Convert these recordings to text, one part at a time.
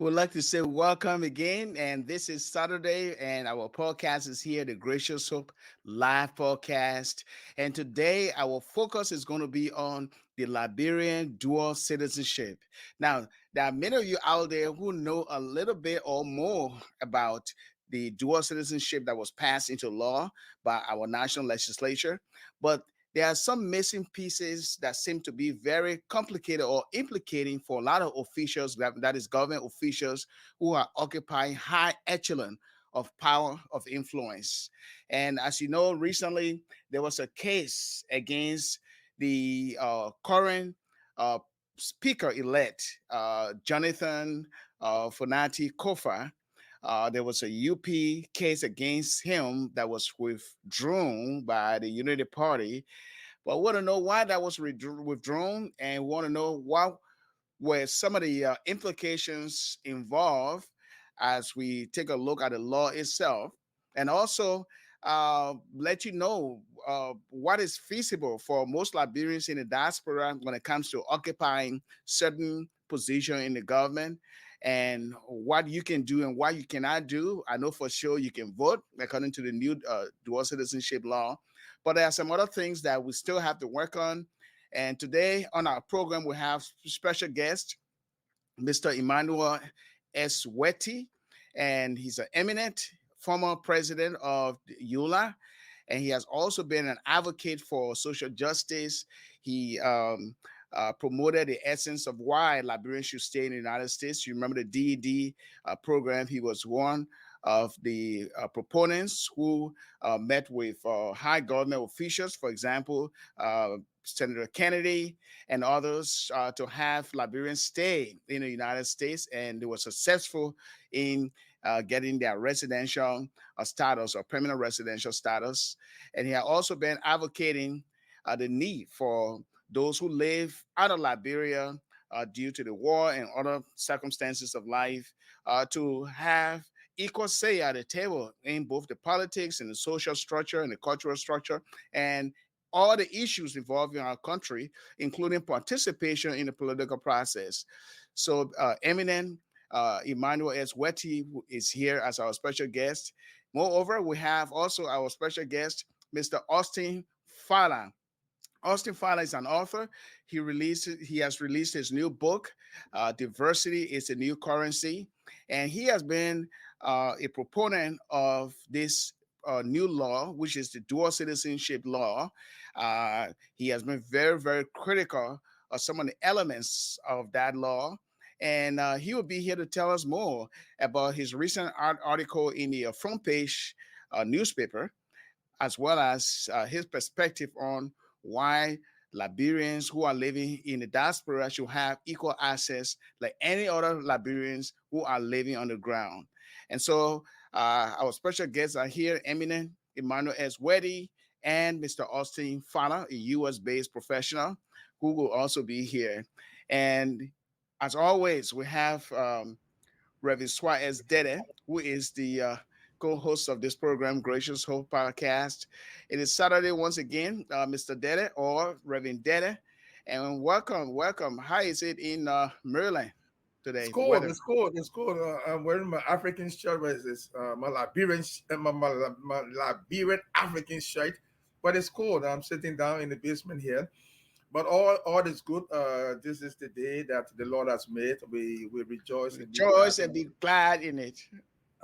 We'd like to say welcome again. And this is Saturday, and our podcast is here, the Gracious Hope Live Podcast. And today, our focus is going to be on the Liberian dual citizenship. Now, there are many of you out there who know a little bit or more about the dual citizenship that was passed into law by our national legislature. But there are some missing pieces that seem to be very complicated or implicating for a lot of officials, that is government officials who are occupying high echelon of power of influence. And as you know, recently there was a case against the current uh, speaker elect, Jonathan Fonati Kofa. There was a UP case against him that was withdrawn by the Unity Party, but we want to know why that was withdrawn, and want to know what were some of the implications involved as we take a look at the law itself, and also let you know what is feasible for most Liberians in the diaspora when it comes to occupying certain position in the government, and what you can do and what you cannot do. I know for sure you can vote according to the new dual citizenship law, but there are some other things that we still have to work on. And today on our program, we have special guest, Mr. Emmanuel S. Wetty, and he's an eminent former president of EULA, and he has also been an advocate for social justice. He promoted the essence of why Liberians should stay in the United States. You remember the DED program. He was one of the proponents who met with high government officials, for example, Senator Kennedy and others, to have Liberians stay in the United States, and they were successful in getting their residential status or permanent residential status. And he had also been advocating the need for those who live out of Liberia due to the war and other circumstances of life to have equal say at the table in both the politics and the social structure and the cultural structure and all the issues involving our country, including participation in the political process. So, eminent Emmanuel S. Wetty is here as our special guest. Moreover, we have also our special guest, Mr. Austin Fala. Austin Fowler is an author. He has released his new book, "Diversity is the New Currency," and he has been a proponent of this new law, which is the dual citizenship law. He has been very, very critical of some of the elements of that law. And he will be here to tell us more about his recent article in the front page newspaper, as well as his perspective on why Liberians who are living in the diaspora should have equal access like any other Liberians who are living on the ground. And so our special guests are here, eminent Emmanuel S. Wetty and Mr. Austin Fowler, a U.S.-based professional who will also be here. And as always, we have Reverend Suarez Dede, who is the co-host of this program, Gracious Hope Podcast. It is Saturday once again, Mr. Dede or Reverend Dede, and welcome. How is it in Maryland It's today? The cold. weather? It's cold. It's cold. I'm wearing my African shirt. What is this? My Liberian, my Liberian African shirt. But it's cold. I'm sitting down in the basement here. But all is good. This is the day that the Lord has made. We rejoice and be glad Rejoice and in it. be glad in it.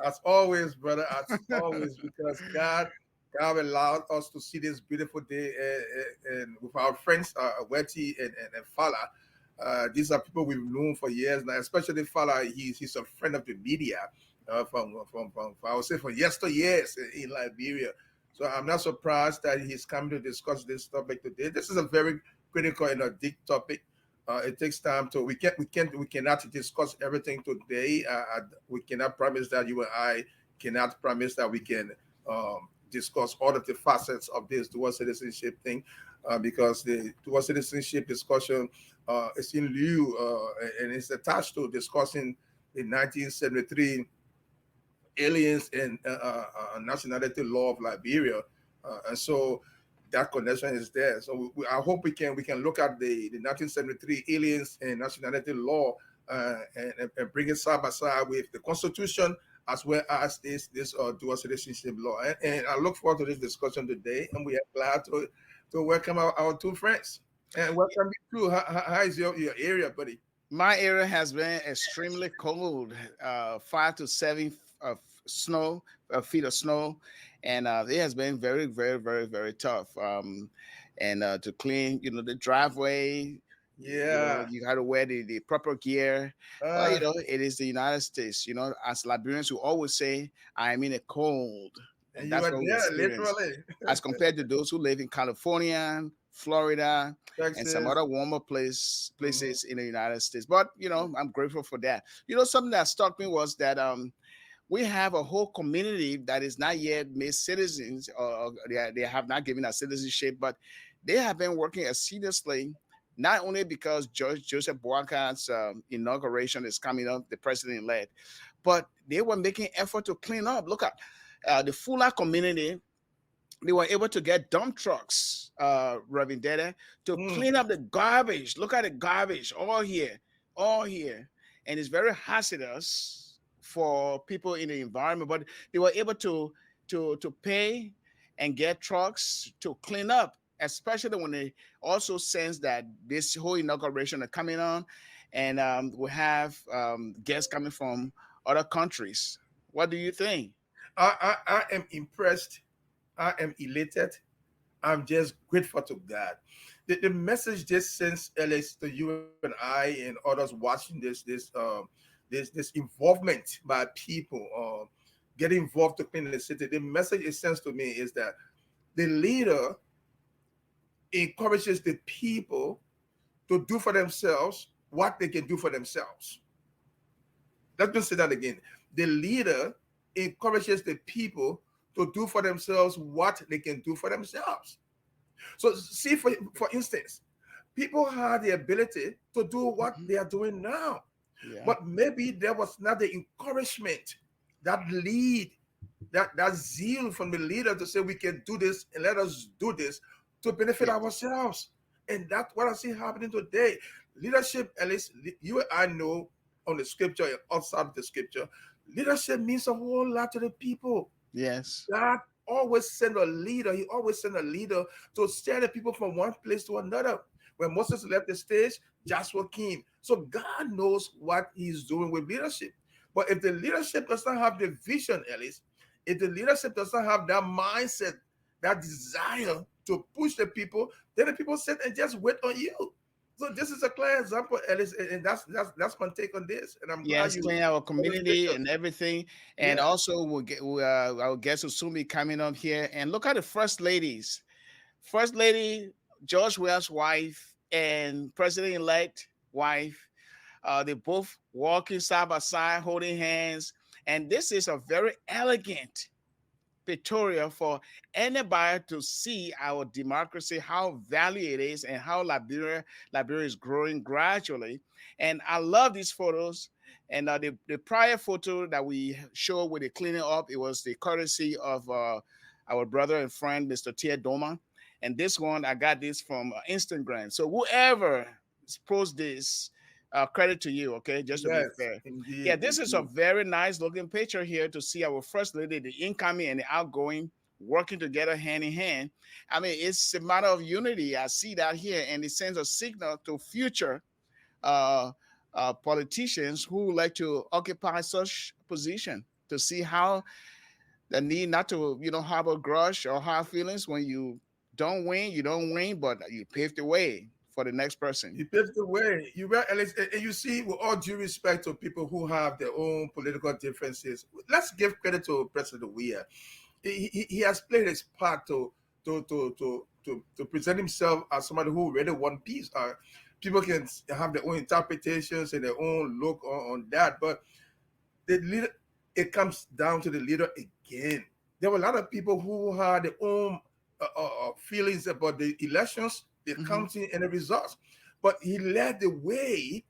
As always, brother. As always, because God allowed us to see this beautiful day and with our friends, Wetty and Fala. These are people we've known for years now, especially Fala. He's a friend of the media from I would say from yesteryears in Liberia. So I'm not surprised that he's coming to discuss this topic today. This is a very critical and a deep topic. It takes time to we cannot discuss everything today. We cannot promise that you and I cannot promise that we can discuss all of the facets of this dual citizenship thing, because the dual citizenship discussion is in lieu and it's attached to discussing the 1973 aliens and nationality law of Liberia, and so that connection is there. So I hope we can look at the 1973 aliens and nationality law and bring it side by side with the Constitution as well as this dual citizenship law. And I look forward to this discussion today, and we are glad to welcome our two friends. And welcome you too. How is your area, buddy? My area has been extremely cold, 5 to 7 of snow, feet of snow, and it has been very, very, very, very tough. And to clean, the driveway, Yeah. you got to wear the proper gear. But Uh, it is the United States. As Liberians, we always say, "I am in a cold," and and you that's are what we there experience, literally. as compared to those who live in California, Florida, and some Texas. other warmer Mhm. places in the United States. But I'm grateful for that. Something that struck me was that we have a whole community that is not yet made citizens, or they have not given us citizenship, but they have been working assiduously. Not only because Joseph Boakar's inauguration is coming up, the president elect, but they were making effort to clean up. Look at the Fula community. They were able to get dump trucks, Reverend Dede, to Mm. clean up the garbage. Look at the garbage all here. And it's very hazardous for people in the environment, but they were able to pay and get trucks to clean up, especially when they also sense that this whole inauguration are coming on, and we have guests coming from other countries. What do you think? I am impressed. I am elated. I'm just grateful to God. The message just sends Alex to you and I and others watching this involvement by people getting involved to clean the city. The message it sends to me is that the leader encourages the people to do for themselves what they can do for themselves. Let me say that again. The leader encourages the people to do for themselves what they can do for themselves. So, see, for instance, people have the ability to do what Mhm. they are doing now, Yeah. but maybe there was not the encouragement, that lead, that zeal from the leader to say we can do this and let us do this to benefit Yes. ourselves. And that's what I see happening today. Leadership, at least you and I know on the scripture and outside of the scripture, leadership means a whole lot to the people. Yes. God always send a leader. He always send a leader to steer the people from one place to another. When Moses left the stage, Joshua came. So God knows what he's doing with leadership. But if the leadership does not have the vision, Ellis, if the leadership does not have that mindset, that desire to push the people, then the people sit and just wait on you. So this is a clear example, Ellis, and that's my take on this. And I'm glad Yes, you clean our illustrate community us. and everything. And Yeah. also, our guests will soon be coming up here. And look at the first ladies. First lady, George Weah's wife, and President elect wife. They both walking side by side, holding hands. And this is a very elegant pictorial for anybody to see our democracy, how value it is, and how Liberia is growing gradually. And I love these photos. And the prior photo that we showed with the cleaning up, it was the courtesy of our brother and friend, Mr. Tia Doma. And this one, I got this from Instagram. So whoever post this, credit to you, okay? Just to be Yes, fair. Yeah, indeed, this is a indeed. very nice looking picture here to see our first lady, the incoming and the outgoing, working together hand in hand. I mean, it's a matter of unity. I see that here, and it sends a signal to future uh, politicians who like to occupy such position to see how the need not to, have a grudge or hard feelings when you don't win, but you pave the way for the next person. You paved the way. You were, and you see, with all due respect to people who have their own political differences, let's give credit to President Weah. He has played his part to present himself as somebody who really won peace. People can have their own interpretations and their own look on that, but the leader, it comes down to the leader again. There were a lot of people who had their own feelings about the elections, the Hmm. counting, and the results. But he led the way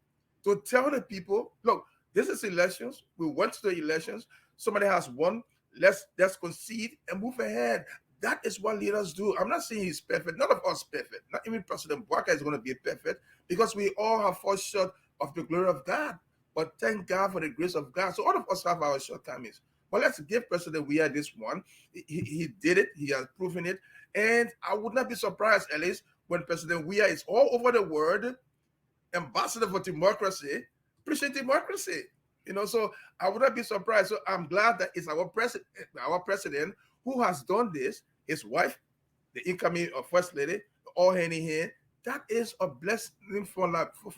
to tell the people, look, this is elections. We went to the elections. Somebody has won. Let's concede and move ahead. That is what leaders do. I'm not saying he's perfect. None of us perfect. Not even President Walker is going to be perfect because we all have fallen short of the glory of God. But thank God for the grace of God. So all of us have our shortcomings. But let's give President Weah this one. He did it. He has proven it. And I would not be surprised, at least, when President Weah is all over the world, ambassador for democracy, preaching democracy. So I would not be surprised. So I'm glad that it's our president who has done this. His wife, the incoming first lady, all hand in hand. That is a blessing for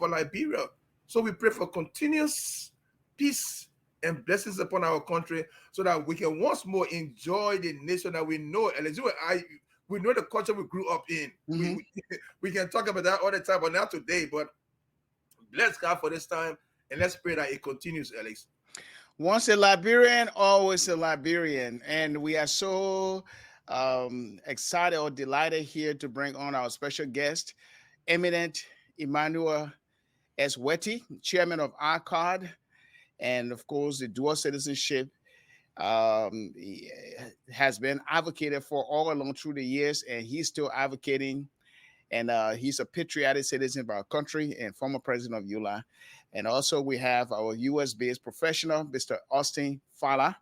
Liberia. So we pray for continuous peace and blessings upon our country, so that we can once more enjoy the nation that we know. And we know the culture we grew up in. Mm-hmm. We can talk about that all the time, but not today. But bless God for this time, and let's pray that it continues, Alex. Once a Liberian, always a Liberian. And we are so excited or delighted here to bring on our special guest, eminent Emmanuel S. Wetty, chairman of ICARD, and of course, the dual citizenship he has been advocated for all along through the years, and he's still advocating. And he's a patriotic citizen of our country and former president of EULA. And also, we have our US based professional, Mr. Austin Fala,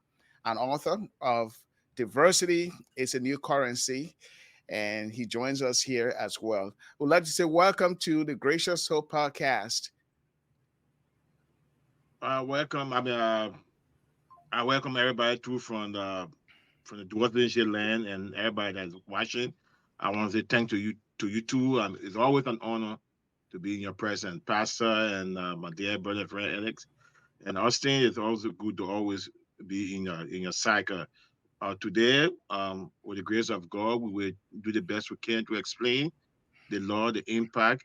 an author of Diversity is a New Currency. And he joins us here as well. We'd like to say welcome to the Gracious Hope Podcast. Welcome. I welcome everybody too from the Dwarfisher land and everybody that's watching. I want to say thank to you too. It's always an honor to be in your presence, Pastor, and my dear brother friend Alex. And Austin, it's also good to always be in your cycle. Today, with the grace of God, we will do the best we can to explain the law, the impact,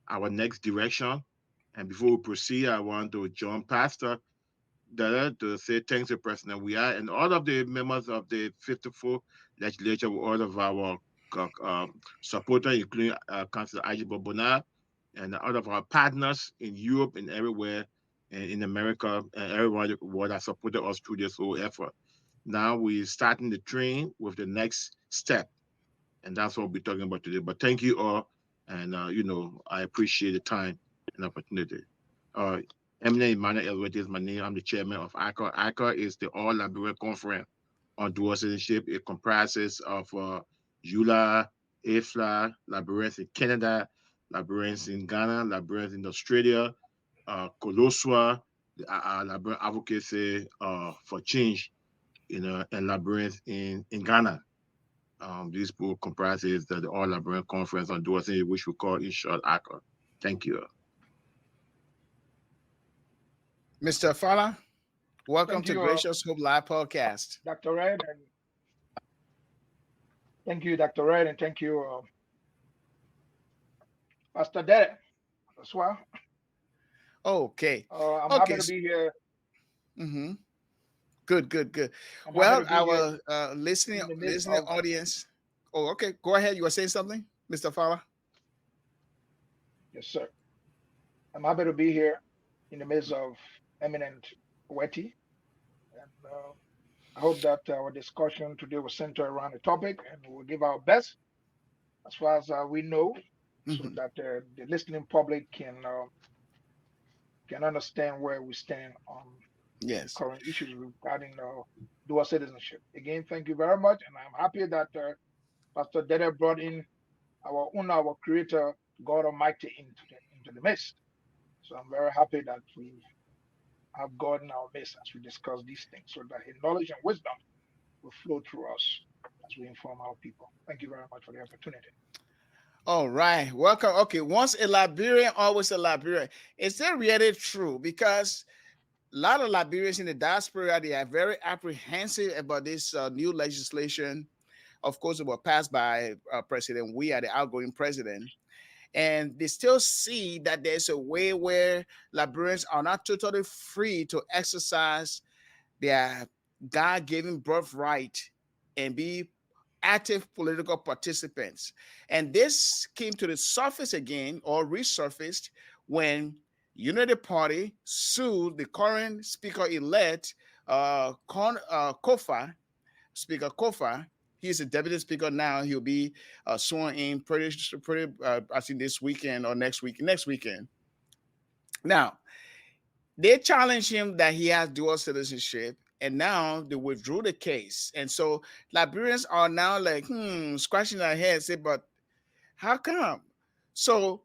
our next direction. And before we proceed, I want to join Pastor to say thanks to President We are and all of the members of the 54 legislature, all of our supporters, including Councillor Ajibo Bonar, and all of our partners in Europe and everywhere, and in America, and everyone who has supported us through this whole effort. Now we're starting the train with the next step, and that's what we're talking about today. But thank you all, and I appreciate the time and opportunity. Uh, Eminent Emmanuel Elwood is my name. I'm the chairman of ICAR. ICAR is the All Liberian Conference on Dual Citizenship. It comprises of EULA, AFLA, Liberians in Canada, Liberians in Ghana, Liberians in Australia, Colosua, Liberian Advocacy for Change, and Liberians in Ghana. These book comprises the All Liberian Conference on Dual Citizenship, which we call in short ICAR. Thank you. Mr. Fala, welcome Thank to you, Gracious Hope Live Podcast. Dr. Red, and thank you, Dr. Red, and thank you, Pastor Derek, as well. Okay. I'm Okay. happy to be here. Mm-hmm. Good. I'm Well, happy to be here our listening in the midst listening of, audience. Oh, okay. Go ahead. You were saying something, Mr. Fala? yes, sir. I'm happy to be here in the midst of eminent Wetty, and I hope that our discussion today will center around the topic, and we'll give our best as far as we know, so Mm-hmm. that the listening public can understand where we stand on Yes. current issues regarding dual citizenship. Again, thank you very much, and I'm happy that Pastor Dede brought in our Creator, God Almighty, into the midst. So I'm very happy that we have God in our midst as we discuss these things, so that His knowledge and wisdom will flow through us as we inform our people. Thank you very much for the opportunity. All right. Welcome. Okay. Once a Liberian, always a Liberian. Is that really true? Because a lot of Liberians in the diaspora, they are very apprehensive about this new legislation. Of course, it was passed by President Weah, the outgoing president. And they still see that there's a way where Liberians are not totally free to exercise their God-given birthright and be active political participants. And this came to the surface again, or resurfaced, when Unity Party sued the current speaker-elect, Kofa, Speaker Kofa. He's a deputy speaker now. He'll be sworn in pretty I think this weekend or next weekend. Now, They challenged him that he has dual citizenship, and now they withdrew the case. And so Liberians are now like, scratching their heads, say, but how come? So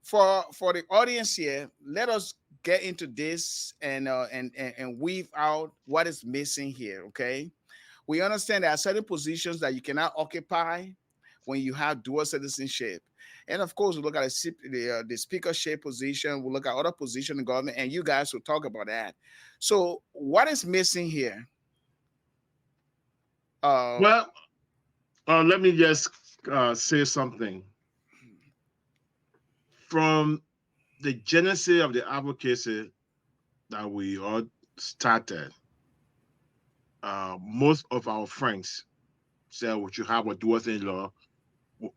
for the audience here, let us get into this and weave out what is missing here. Okay, we understand there are certain positions that you cannot occupy when you have dual citizenship. And of course, we look at the speakership position, we look at other positions in government, and you guys will talk about that. So, what is missing here? Uh, Well, let me just say something. From the genesis of the advocacy that we all started, most of our friends said we should have a dual-in-law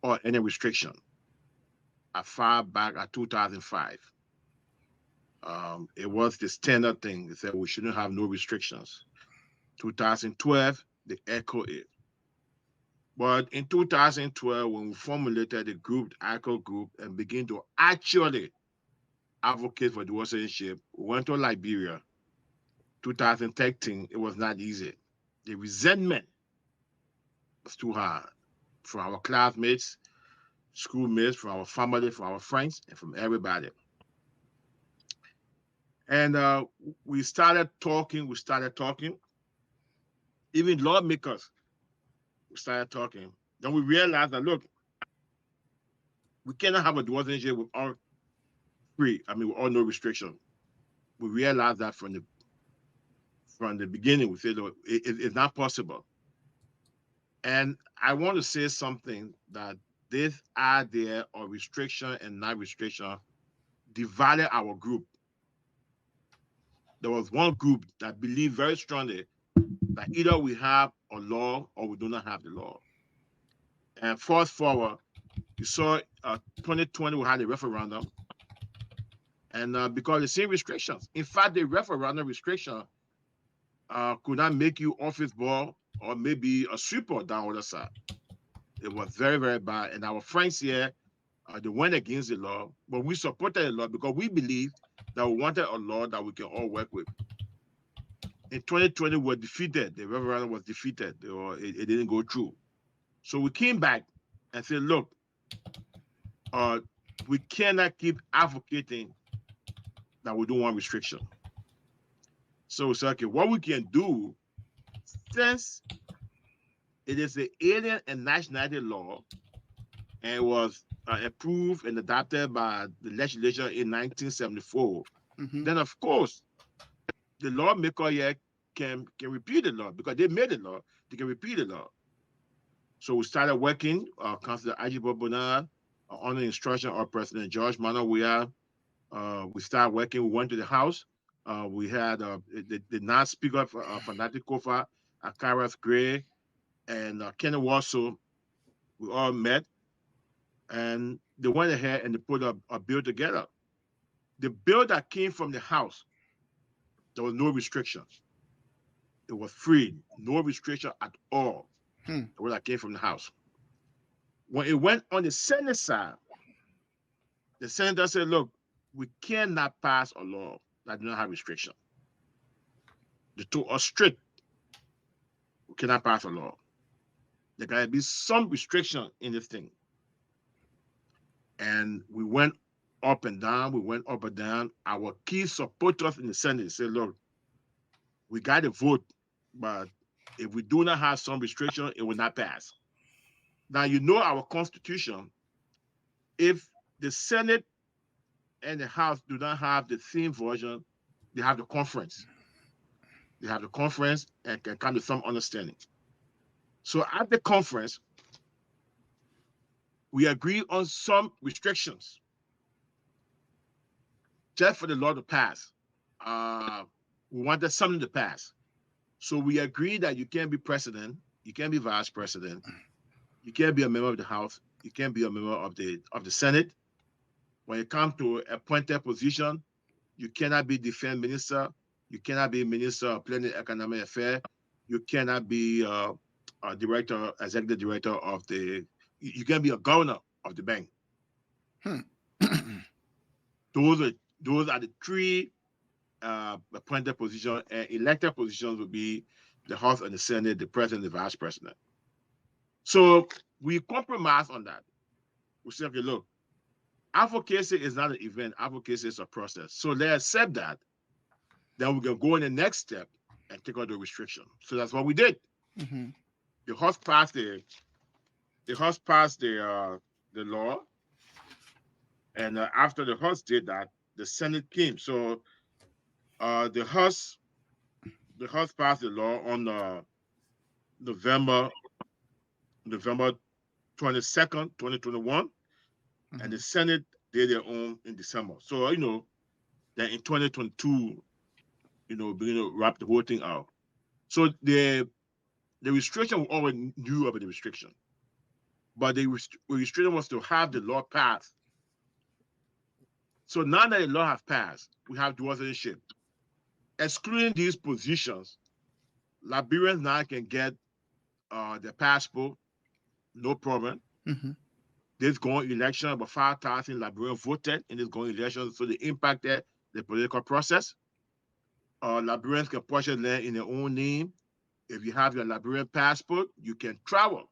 or any restriction. As far back at 2005, it was the standard thing. They said we shouldn't have no restrictions. 2012, they echo it. But in 2012, when we formulated the group, the ACO group, and began to actually advocate for dual citizenship, we went to Liberia. 2013, it was not easy. The resentment was too hard from our classmates, schoolmates, from our family, from our friends, and from everybody. And we started talking. Even lawmakers, we started talking. Then we realized that, look, we cannot have a dual citizenship with all free, with all no restriction. We realized that from the beginning. We said, look, it's not possible. And I want to say something that this idea of restriction and not restriction divided our group. There was one group that believed very strongly that either we have a law or we do not have the law. And fast forward, you saw 2020, we had a referendum. And because the same restrictions, in fact, the referendum restriction could not make you office boy or maybe a sweeper down the other side. It was very, very bad. And our friends here, they went against the law, but we supported the law because we believed that we wanted a law that we can all work with. In 2020, we were defeated. The referendum was defeated, or it didn't go through. So we came back and said, look, we cannot keep advocating that we don't want restriction. So we said, okay, what we can do, since it is the Alien and Nationality Law, and it was approved and adopted by the legislature in 1974, then of course, the lawmaker here can repeat the law because they made the law. They can repeat the law. So we started working, Councillor Ajibo Bonard, under the instruction of President George Manawia. We started working. We went to the House. We had the non-speaker Fanatic Kofa, Akaras Gray, and Kenny Wasso. We all met, and they went ahead and they put a bill together. The bill that came from the House, there was no restrictions. It was free, no restriction at all. The bill that came from the House. When it went on the Senate side, the senator said, look, we cannot pass a law that does not have restriction. They told us straight, we cannot pass a law. There got to be some restriction in this thing. And we went up and down, Our key supporters in the Senate said, look, we got to vote, but if we do not have some restriction, it will not pass. Now, you know our Constitution, if the Senate and the House do not have the same version, they have the conference. They have the conference and can come to some understanding. So at the conference, we agree on some restrictions just for the law to pass. We wanted something to pass. So we agreed that you can't be president, you can't be vice president, you can't be a member of the House, you can't be a member of the Senate. When it comes to appointed position, you cannot be defense minister, you cannot be minister of planning economic affairs, you cannot be executive director of you can be a governor of the bank. Those are the three appointed position, and elected positions would be the House and the Senate, the president, the vice president. So we compromise on that. We say, okay, look, advocacy is not an event, advocacy is a process. So they accept that. Then we can go in the next step and take out the restriction. So that's what we did. Mm-hmm. The House passed the law, and after the House did that, the Senate came. So the House passed the law on November November 22nd, 2021, and Mm-hmm. the Senate did their own in December. So then in 2022, we're going to wrap the whole thing out. So the restriction, we already knew about the restriction, but the restriction was to have the law passed. So now that the law has passed, we have dual citizenship. Excluding these positions, Liberians now can get their passport, no problem. Mm-hmm. This going election, about 5,000 Liberians voted in this going election, so they impacted the political process. Liberians can purchase land in their own name. If you have your Liberian passport, you can travel.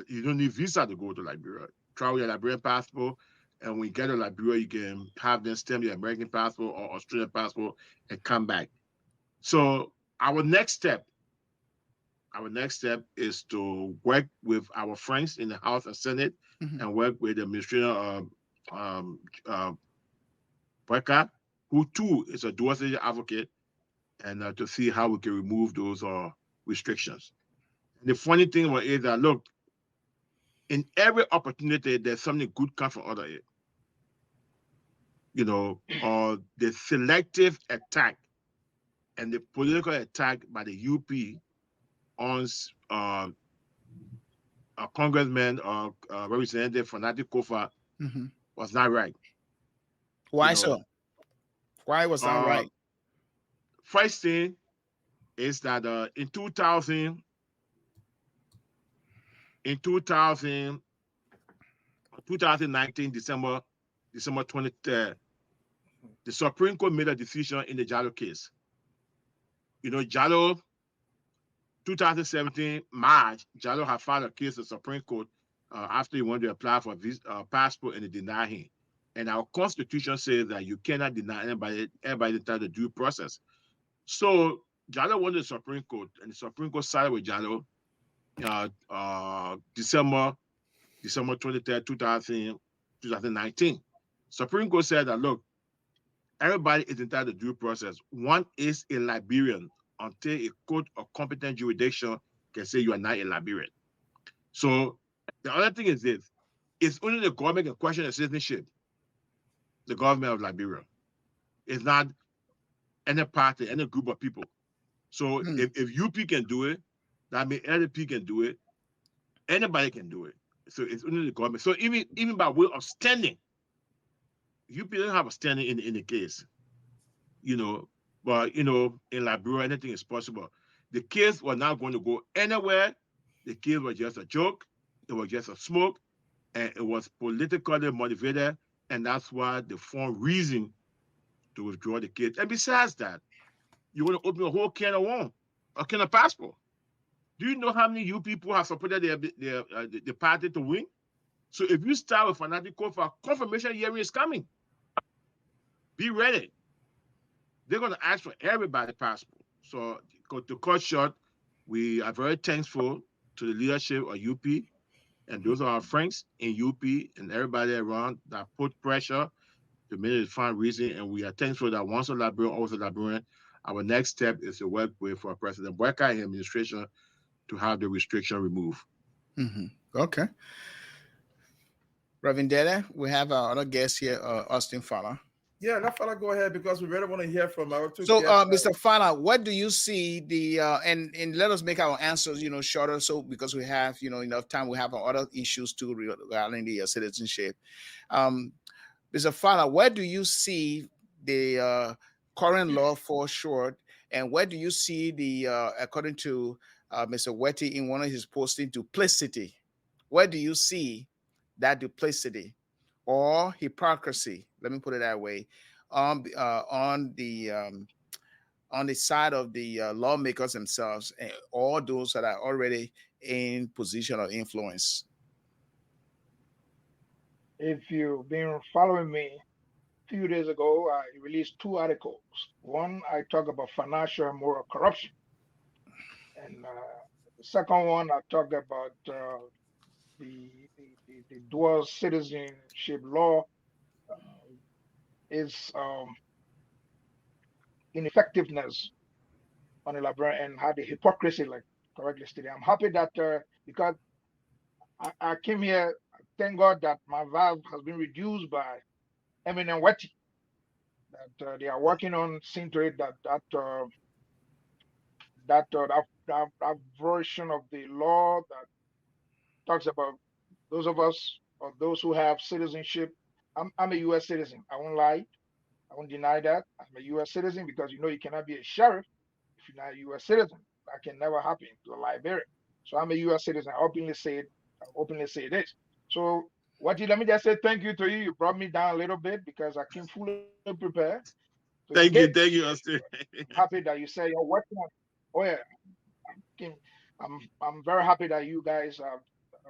You don't need visa to go to Liberia. Travel your Liberian passport, and when you get to Liberia, you can have them stamp your American passport or Australian passport and come back. So our next step is to work with our friends in the House and Senate Mm-hmm. and work with the Administrator Brecker, who too is a dual citizen advocate, and to see how we can remove those restrictions. And the funny thing about it is that, look, in every opportunity, there's something good come from other it. Or the selective attack and the political attack by the UP on a congressman or representative Fanatic Kofa Mm-hmm. was not right. You Why know, so? Why was that uh, right? first thing is that in 2000, in 2000, 2019, December 23rd, the Supreme Court made a decision in the Jallo case. Jallo, 2017, March, Jallo had filed a case in the Supreme Court after he wanted to apply for a passport and they denied him. And our Constitution says that you cannot deny anybody entitled to due process. So Jallo went to the Supreme Court, and the Supreme Court sided with Jallo December 23rd, 2019. Supreme Court said that, look, everybody is entitled to due process. One is a Liberian until a court of competent jurisdiction can say you are not a Liberian. So the other thing is this: it's only the government can question the citizenship, the government of Liberia. It's not any party, any group of people. So Mm. if UP can do it, that means LP can do it. Anybody can do it. So it's only the government. So even by way of standing, UP doesn't have a standing in the case. But in Liberia, anything is possible. The case was not going to go anywhere. The case was just a joke. It was just a smoke, and it was politically motivated, and that's why they found reason to withdraw the case. And besides that, you want to open a whole can of worms, a can of passport. Do you know how many you people have supported the party to win? So if you start with fanatic for confirmation hearing is coming. Be ready. They're going to ask for everybody passport. So to cut short, we are very thankful to the leadership of UP, and those are our friends in UP and everybody around that put pressure to make it find reason. And we are thankful that once a Liberian, always a Liberian. Our next step is to work with President Brecker and administration to have the restriction removed. Mm-hmm. Okay. Reverend Dede, we have our other guest here, Austin Fowler. Yeah, that fella, go ahead because we really want to hear from our two So, guests. Mr. Fowler, what do you see and let us make our answers, shorter, so because we have, enough time, we have other issues too regarding the citizenship. Mr. Fowler, where do you see the current law fall short, and where do you see the, according to Mr. Wetty in one of his posting, duplicity? Where do you see that duplicity or hypocrisy? Let me put it that way. on the side of the lawmakers themselves, and all those that are already in position of influence. If you've been following me, a few days ago, I released two articles. One, I talk about financial and moral corruption. And the second one, I talk about the dual citizenship law is ineffectiveness on the Liberian and how the hypocrisy, like correctly stated. I'm happy that because I came here, thank God that my valve has been reduced by eminent Wetty, that they are working on seeing to it that that version of the law that talks about those of us or those who have citizenship. I'm a U.S. citizen. I won't lie. I won't deny that. I'm a U.S. citizen because you know you cannot be a sheriff if you're not a U.S. citizen. That can never happen to a Liberian. So I'm a U.S. citizen. I openly say it. I openly say this. So what you let me just say thank you to you. You brought me down a little bit because I came fully prepared to engage. Thank you, Austin. I'm happy that you say you're working on. Oh yeah, Kim, I'm very happy that you guys are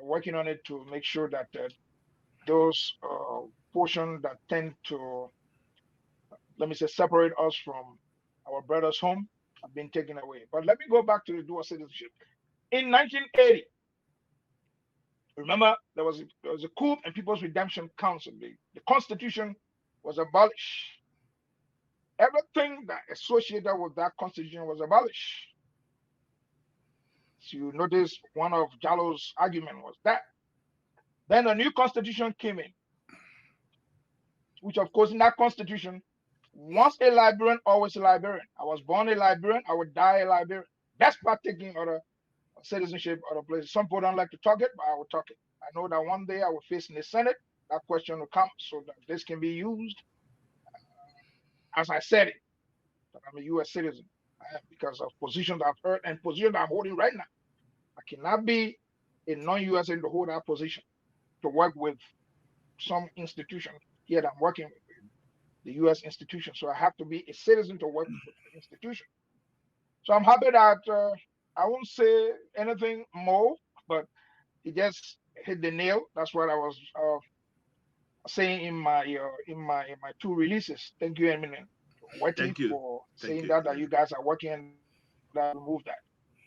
working on it to make sure that those portions that tend to, let me say, separate us from our brothers home have been taken away. But let me go back to the dual citizenship. In 1980, remember there was a coup and People's Redemption Council. The Constitution was abolished. Everything that associated with that Constitution was abolished. So you notice one of Jallo's argument was that. Then a new constitution came in, which of course in that constitution, once a Liberian, always a Liberian. I was born a Liberian, I would die a Liberian. That's taking other citizenship, other places. Some people don't like to talk it, but I will talk it. I know that one day I will face in the Senate, that question will come so that this can be used as I said it, that I'm a US citizen. Because of positions I've heard and positions I'm holding right now. I cannot be a non-US citizen to hold that position, to work with some institution here that I'm working with, the US institution. So I have to be a citizen to work with the institution. So I'm happy that I won't say anything more, but he just hit the nail. That's what I was saying in my two releases. Thank you, Eminent Wetty, Thank you. for Thank saying you. that you guys are working on that to remove that.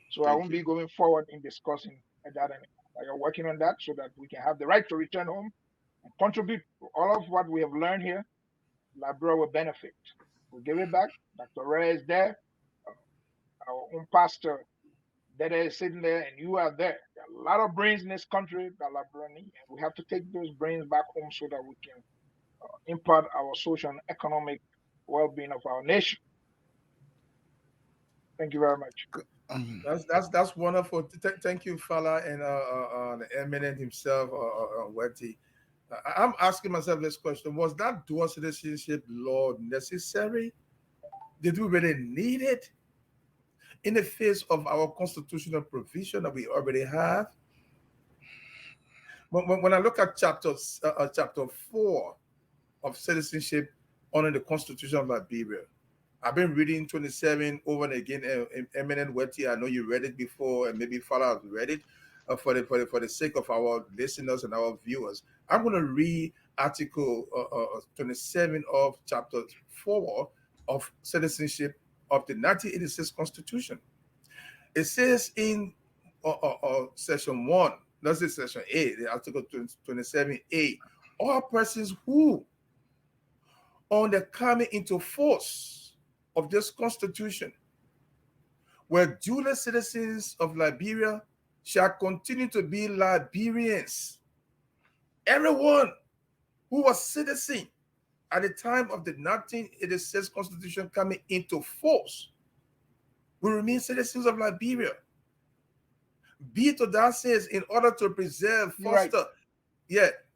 So I won't be Thank going you. forward in discussing that anymore. You're working on that so that we can have the right to return home and contribute to all of what we have learned here. Liberia will benefit. We'll give it back. Dr. Ray is there. Our own pastor that is sitting there, and you are there. There are a lot of brains in this country that Liberia need, and we have to take those brains back home so that we can impart our social and economic well-being of our nation. Thank you very much. Um, That's wonderful. Thank you, Fala, and the eminent himself, Wetty. I'm asking myself this question: was that dual citizenship law necessary? Did we really need it in the face of our constitutional provision that we already have? When I look at chapter 4 of citizenship under the Constitution of Liberia, I've been reading 27 over and again. Eminent Wetty, I know you read it before, and maybe Father has read it. For the sake of our listeners and our viewers, I'm going to read Article 27 of Chapter 4 of Citizenship of the 1986 Constitution. It says in Section 1, let's say Section 8, Article 27A, all persons who, on the coming into force of this Constitution, were duly citizens of Liberia, shall continue to be Liberians. Everyone who was citizen at the time of the 1986 Constitution coming into force will remain citizens of Liberia. Be it that says, in order to preserve, You're right. foster,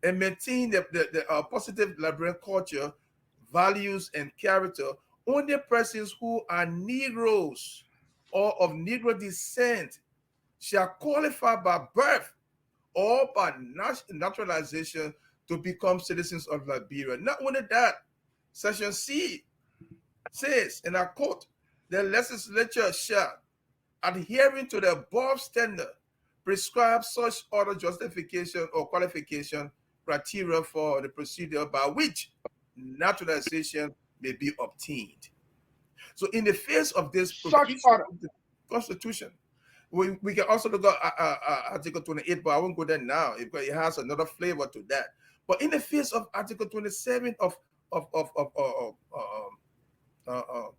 and maintain the positive Liberian culture, values, and character, only persons who are Negroes or of Negro descent shall qualify by birth or by naturalization to become citizens of Liberia. Not only that, Section C says, and I quote, the legislature shall, adhering to the above standard, prescribe such other justification or qualification criteria for the procedure by which naturalization may be obtained. So in the face of this Such provision order. of the Constitution, we can also look at Article 28, but I won't go there now because it has another flavor to that. But in the face of Article 27 of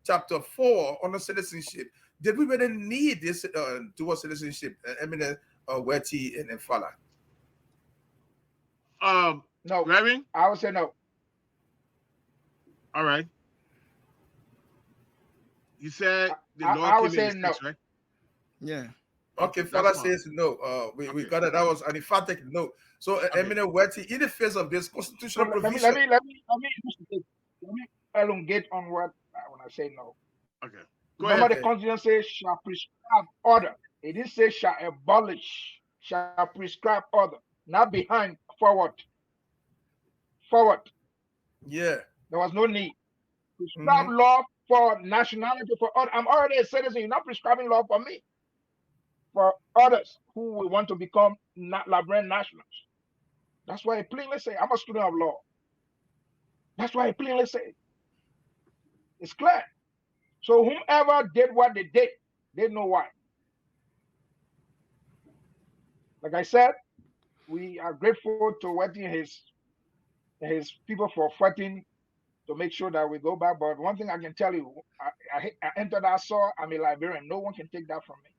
Chapter 4 on the citizenship, did we really need this dual citizenship? Eminent Weti and Fala. No, Reverend? I would say no. All right. You said the law I would came in say the no. States, right? Yeah. Okay, that's Fala fine. says no. We Okay. got it. That was an emphatic no. So, Okay. Eminent Weti, in the face of this So constitutional let provision, me elongate on what when I say no. Okay. Go Remember, ahead. the Constitution says shall prescribe order. It didn't say shall abolish, shall prescribe order, not behind, forward. Forward. yeah. There was no need. Prescribe law for nationality, for order. I'm already a citizen. You're not prescribing law for me, for others who will want to become Liberian nationals. That's why I plainly say I'm a student of law. That's why I plainly say it's clear. So whomever did what they know why. Like I said, we are grateful to Weti and his people for fighting to make sure that we go back. But one thing I can tell you, I entered that soil. I'm a Liberian. No one can take that from me.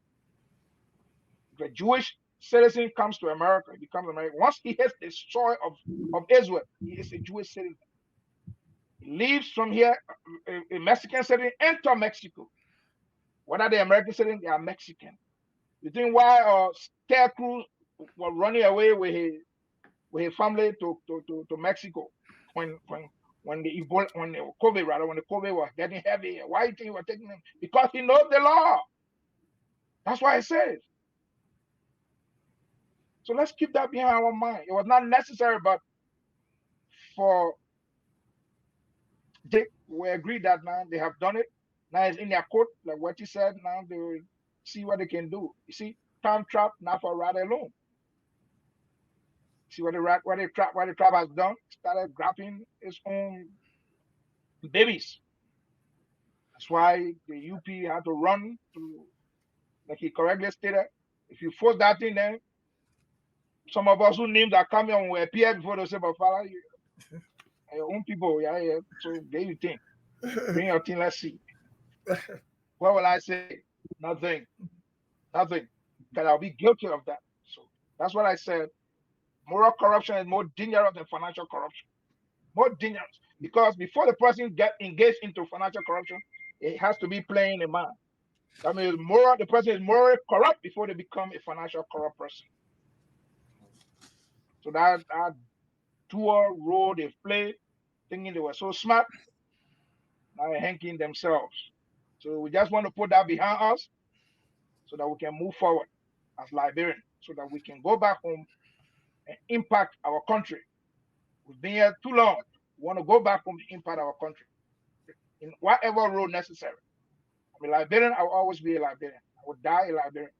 If a Jewish citizen comes to America, he becomes American. Once he hits the soil of Israel, he is a Jewish citizen. He leaves from here, a Mexican citizen, enter Mexico. Whether they're American citizen, they are Mexican. You think why Ted Cruz was running away with his family to Mexico when the Ebola, when the COVID was getting heavy? Why do you think he was taking them? Because he knows the law. That's why I said. So let's keep that behind our mind. It was not necessary, but for we agree that now they have done it. Now it's in their court, like what you said. Now they will see what they can do. You see, time trap not for rat alone. See what the trap has done? Started grabbing its own babies. That's why the UP had to run to, like he correctly stated. If you force that thing, then some of us who names are coming will appear before they say, but Father, your own people, yeah. So there you think. Bring your thing, let's see. What will I say? Nothing. Nothing. Because I'll be guilty of that. So that's what I said. Moral corruption is more dangerous than financial corruption. More dangerous. Because before the person get engaged into financial corruption, it has to be playing a man. That means the person is morally corrupt before they become a financial corrupt person. So that dual role they've played, thinking they were so smart, now they're hanking themselves. So we just want to put that behind us so that we can move forward as Liberians, so that we can go back home and impact our country. We've been here too long. We want to go back home and impact our country in whatever role necessary. I'm a Liberian, I will always be a Liberian. I will die a Liberian.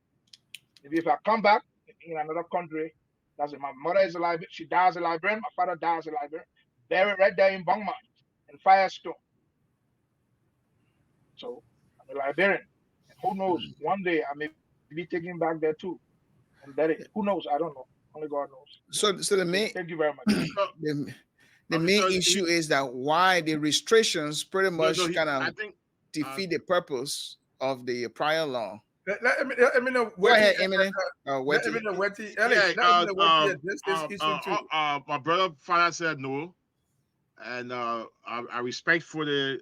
Maybe if I come back in another country, that's it. My mother is a Liberian, she dies a Liberian, my father dies a Liberian, buried right there in Bangma, in Firestone. So I'm a Liberian. And who knows, one day I may be taken back there too. And that it. Who knows? I don't know. Only God knows. So the main Thank you very much. the main issue is that why the restrictions pretty much kind of defeat the purpose of the prior law. Let me know. Go ahead, Eminem. Let me know what this issue too. My brother father said no, and I respectfully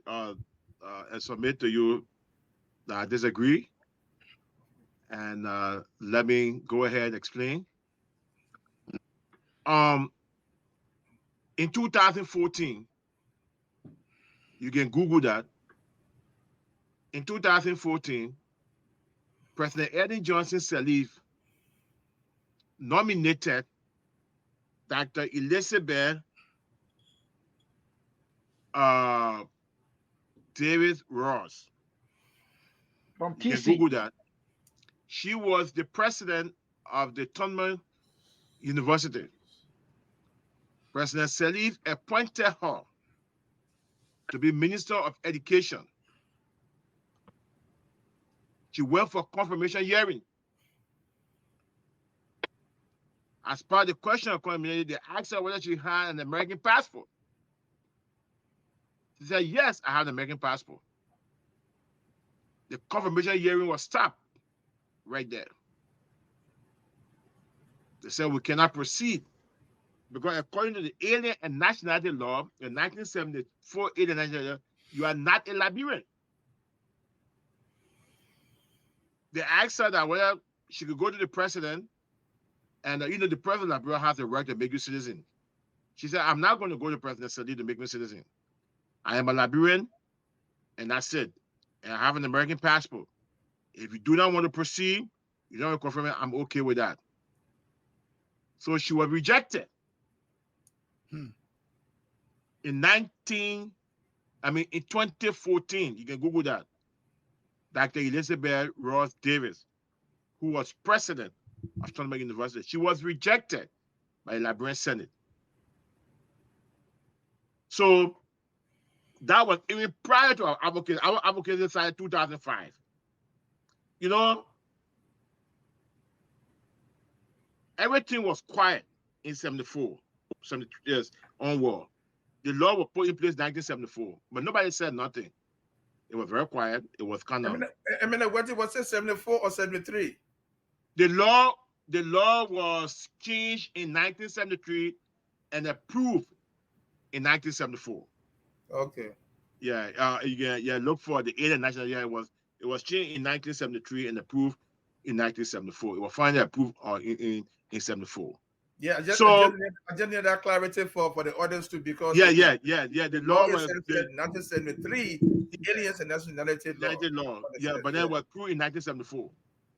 submit to you that I disagree. And let me go ahead and explain. In 2014, you can Google that. In 2014, President Eddie Johnson Sirleaf nominated Dr. Elizabeth uh, David Ross. From You can TC. Google that. She was the president of the Tubman University. President Sirleaf appointed her to be Minister of Education. She went for confirmation hearing. As part of the question of confirmation, they asked her whether she had an American passport. She said, yes, I have an American passport. The confirmation hearing was stopped right there. They said, we cannot proceed because according to the Alien and Nationality Law in 1974, Alien and Nationality Law, you are not a Liberian. They asked her that whether she could go to the president, and the president of Liberia has the right to make you citizen. She said, I'm not going to go to President Sirleaf to make me citizen. I am a Liberian, and that's it. And I have an American passport. If you do not want to proceed, you don't want to confirm it, I'm okay with that. So she was rejected. Hmm. In 2014, you can Google that. Dr. Elizabeth Ross Davis, who was president of Stanford University, she was rejected by the Liberian Senate. So that was even prior to our advocacy. Our advocacy started in 2005. You know, everything was quiet in 74, 73 years onward. The law was put in place in 1974, but nobody said nothing. It was very quiet. It was kind of What it was it 74 or 73? the law. The law was changed in 1973 and approved in 1974. Okay. Yeah. Look for the Alien National. Yeah, it was changed in 1973 and approved in 1974. It was finally approved in 74. Yeah, So I just need that clarity for the audience too, because yeah. the The law law is was said in 1973, the aliens and nationality law. United law. Yeah, Understand? but then Yeah. it was approved in 1974.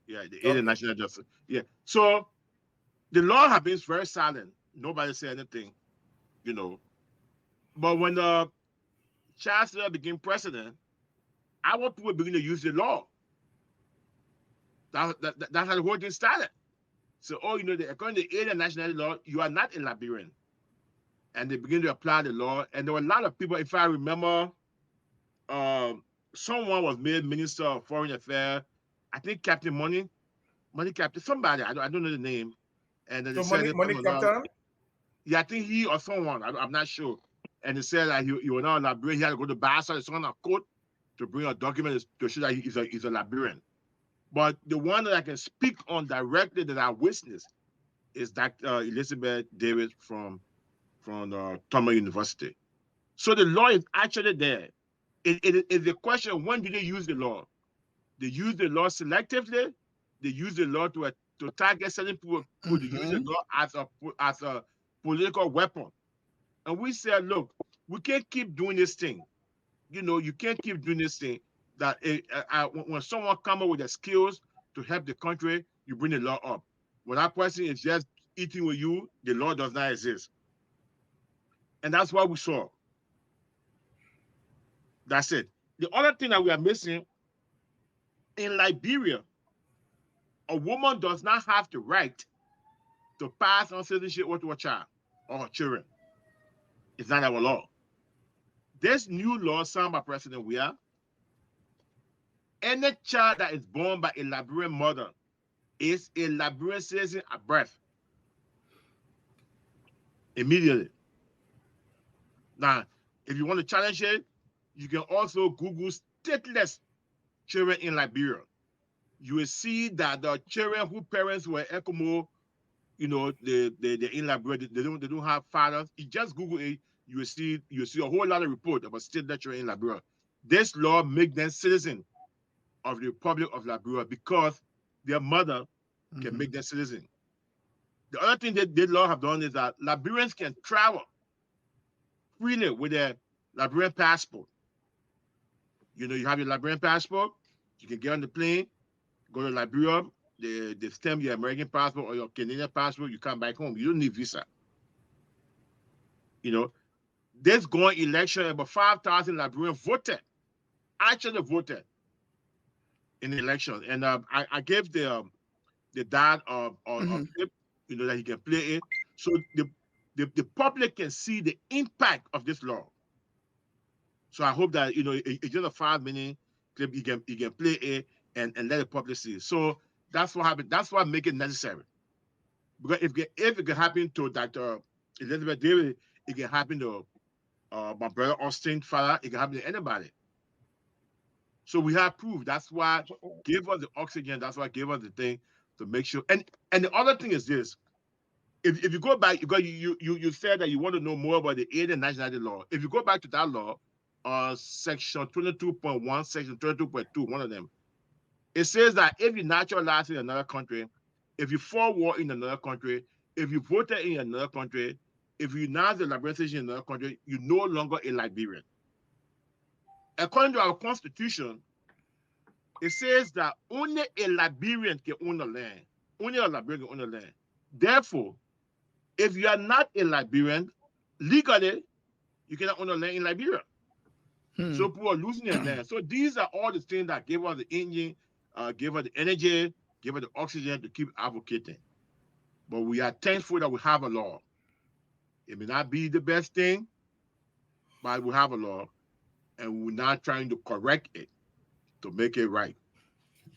Yeah, the Alien Okay. National Justice. Yeah. So the law has been very silent. Nobody said anything, you know. But when the chancellor became president, our people begin to use the law. That's how the whole thing started. So, according to the Alien Nationality Law, you are not a Liberian. And they begin to apply the law. And there were a lot of people, if I remember, someone was made Minister of Foreign Affairs. I think Captain Money Captain, somebody, I don't know the name. And then they So said, money captain. yeah, I think he or someone, I'm not sure. And they said that he was not a Liberian. He had to go to Bassa, it's on a court to bring a document to show that he's a Liberian. But the one that I can speak on directly that I witnessed is Dr. Elizabeth Davis from Tubman University. So the law is actually there. It is the question, when do they use the law? They use the law selectively. They use the law to target certain people to use the law as a political weapon. And we said, look, we can't keep doing this thing. You can't keep doing this thing that when someone comes up with the skills to help the country, you bring the law up. When that person is just eating with you, the law does not exist. And that's what we saw. That's it. The other thing that we are missing, in Liberia, a woman does not have the right to pass on citizenship to a child or her children. It's not our law. This new law signed by President Weah, any child that is born by a Liberian mother is a Liberian citizen at birth. Immediately. Now, if you want to challenge it, you can also Google stateless children in Liberia. You will see that the children whose parents were Eskimo, they're in Liberia, they don't have fathers. You just Google it, you will see a whole lot of reports about stateless children in Liberia. This law makes them citizens of the Republic of Liberia because their mother can make them citizen. The other thing that this law have done is that Liberians can travel freely with their Liberian passport. You have your Liberian passport, you can get on the plane, go to Liberia, they stamp your American passport or your Canadian passport, you come back home. You don't need visa. The this going election, about 5,000 Liberians voted, actually voted in the election. And I gave the dad of Mhm. clip, that he can play it, so the public can see the impact of this law. So I hope that it's just a 5 minute clip. You can play it and let the public see. So that's what happened. That's what make it necessary. Because if it can happen to Dr. Elizabeth David, it can happen to my brother Austin father. It can happen to anybody. So we have proof. That's why So, give us the oxygen. That's why give us the thing to make sure. And the other thing is this: if you go back, you said that you want to know more about the alien nationality law. If you go back to that law, section 22.1, section 22.2, one of them, it says that if you naturalize in another country, if you fought war in another country, if you voted in another country, if you announce the Liberian citizen in another country, you're no longer a Liberian. According to our constitution, it says that only a Liberian can own the land. Only a Liberian can own the land. Therefore, if you are not a Liberian, legally, you cannot own the land in Liberia. Hmm. So people are losing their land. So these are all the things that give us the engine, give us the energy, give us the oxygen to keep advocating. But we are thankful that we have a law. It may not be the best thing, but we have a law, and we're not trying to correct it to make it right.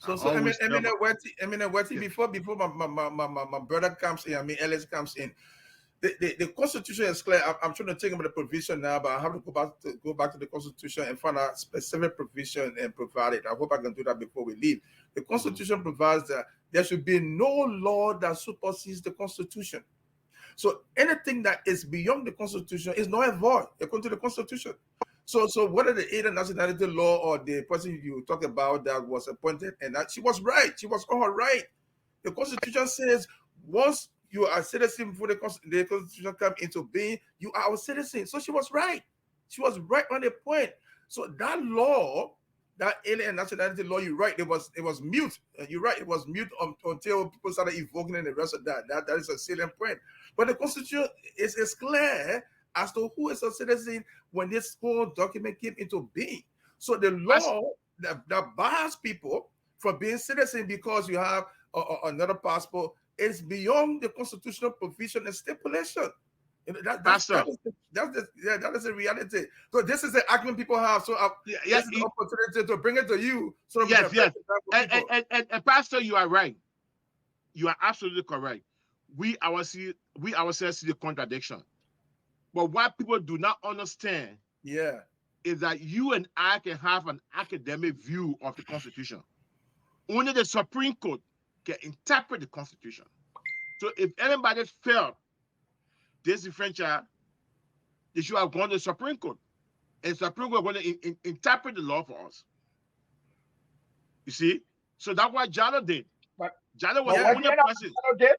I So always tell my yeah. before my brother comes in, Ellis comes in. The Constitution is clear. I'm trying to take about the provision now, but I have to go back to the Constitution and find a specific provision and provide it. I hope I can do that before we leave. The Constitution provides that there should be no law that supersedes the Constitution. So anything that is beyond the Constitution is not void according to the Constitution. So whether the alien nationality law or the person you talk about that was appointed, and that she was right, she was all right. The Constitution says once you are a citizen before the Constitution come into being, you are a citizen. So she was right. She was right on the point. So that law, that alien nationality law, you're right. It was mute. You're right. It was mute until people started evoking and the rest of that. That is a salient point. But the Constitution is clear as to who is a citizen when this whole document came into being. So the law that bars people from being citizen because you have another passport is beyond the constitutional provision and stipulation. Pastor. That is the reality. So this is the argument people have. So this is the opportunity to bring it to you. So yes. And Pastor, you are right. You are absolutely correct. We ourselves see the contradiction. But what people do not understand is that you and I can have an academic view of the Constitution. Only the Supreme Court can interpret the Constitution. So if anybody felt disenfranchised, they should have gone to the Supreme Court. And the Supreme Court is going to interpret the law for us. You see? So that's what Jallo did. but Jallo was but the what only Jallo person. did?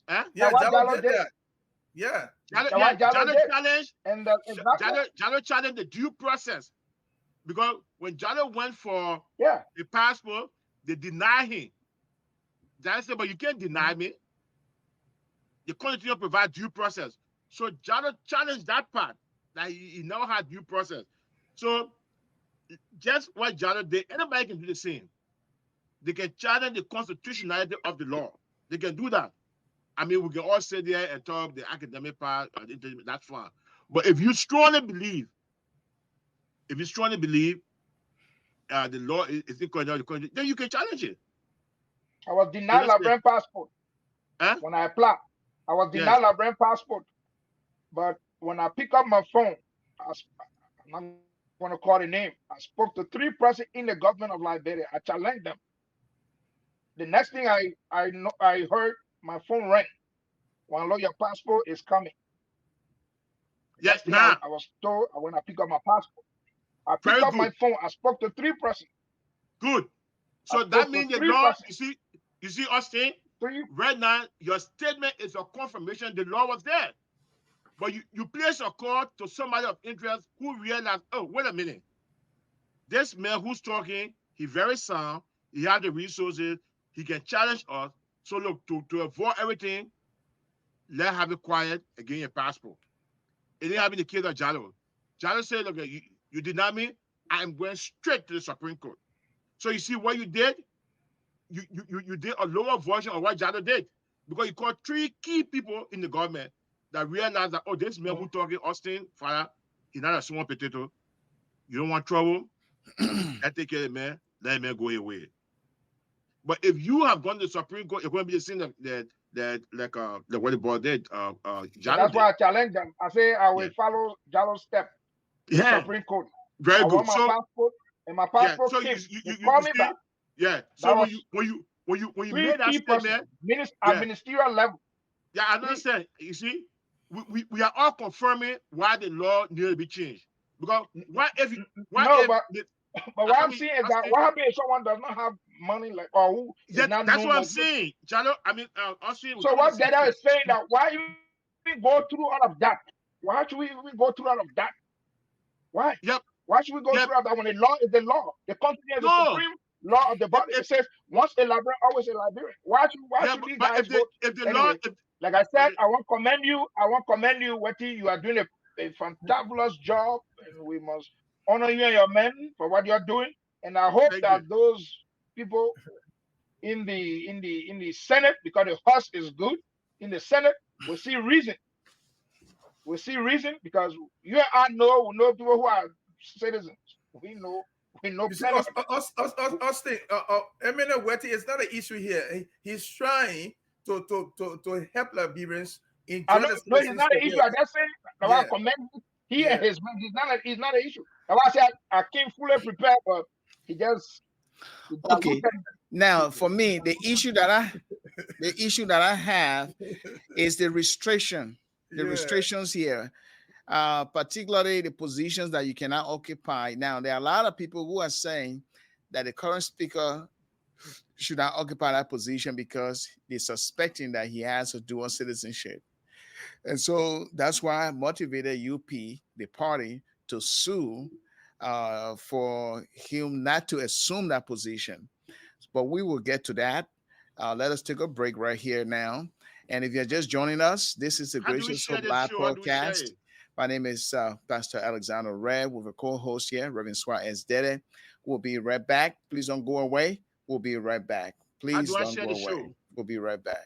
Huh? Yeah, What Jallo Jallo did did? that. Yeah. What Jallo Jallo did? challenged. And exactly. Jallo challenged the due process. Because when Jallo went for Yeah. the passport, they denied him. Jallo said, but you can't deny me. The Constitution provides due process. So Jallo challenged that part, that he now had due process. So just what Jallo did, anybody can do the same. They can challenge the constitutionality of the law. They can do that. I mean, we can all sit there and talk the academic part, that's fine. But if you strongly believe, the law is incorrect, then you can challenge it. I was denied Liberian passport when I applied. I was Yes. denied Liberian passport. But when I pick up my phone, I'm not going to call the name. I spoke to 3 persons in the government of Liberia. I challenged them. The next thing I heard my phone ring. One lawyer passport is coming. The Yes. next thing Now, I was told when I pick up my passport. I pick very up good. my phone. I spoke to 3 persons. Good. So that means the law, you see us saying, right now, your statement is a confirmation the law was there. But you place a call to somebody of interest who realized, oh, wait a minute. This man who's talking, he's very sound. He has the resources. He can challenge us. So look, to avoid everything, let's have it quiet and get your passport. It didn't happen in the case of Jallo. Jallo said, "Look, you deny me. I'm going straight to the Supreme Court." So you see what you did? You did a lower version of what Jallo did, because you caught three key people in the government that realized that, oh, this man who talking Austin, father, he's not a small potato. You don't want trouble. Let take care of the man. Let him go away. But if you have gone to the Supreme Court, it's going to be the same that what the board did, So Jallo that's did. why I challenge them. I say I Yeah. will follow Jallo's step to the Yeah. Supreme Court. Very I good. want my So passport, and my yeah. passport So came. you They called me see, back. yeah. That So was when you three made that key persons, statement, at yeah, ministerial level. yeah, I Three. understand. You see, we are all confirming why the law needed to be changed. Because what No, if but the, but what I I'm mean, saying is I that say, what happens if someone does not have money, like, or who is not that's known what I'm of this? saying. Jalo, I mean, Austin, we're So coming to the what same Dada thing. is saying that why even go through all of that? Why should we even go through all of that? Why? Yep, Why should we go yep. through all that when the law is the law? The country is the No, supreme law of the body. if It says once a Liberian, always a Liberian. Why yeah, should these but guys go? if the law, Anyway, if like I said, okay, I want to commend you. I want to commend you, Wetty. You are doing a fantabulous job, and we must honor you and your men for what you're doing. And I hope thank that you. those people in the Senate, because the horse is good in the Senate, will see reason. Will see reason because you and I know people who are citizens. We know You see, plenty of them. Austin, Eminem Wetty is not an issue here. He's trying to help Liberians I enjoy know the no, it's not citizenship an issue. here. I just say that I Yeah, commend he and yeah. his men. He's not an issue. That's why I said I came fully prepared, but he just he Okay. diluted. Now, for me, the issue that I have is the Yeah. restrictions here, particularly the positions that you cannot occupy. Now, there are a lot of people who are saying that the current speaker should not occupy that position because they're suspecting that he has a dual citizenship. And so that's why I motivated UP, the party, to sue for him not to assume that position. But we will get to that. Let us take a break right here now. And if you're just joining us, this is the How do we Gracious share Hope this Live show? How do we share podcast. it? My name is Pastor Alexander Red with a co-host here, Reverend Suarez Dede. We'll be right back. Please don't go away. We'll be right back. How Please do I don't share go the away. show? We'll be right back.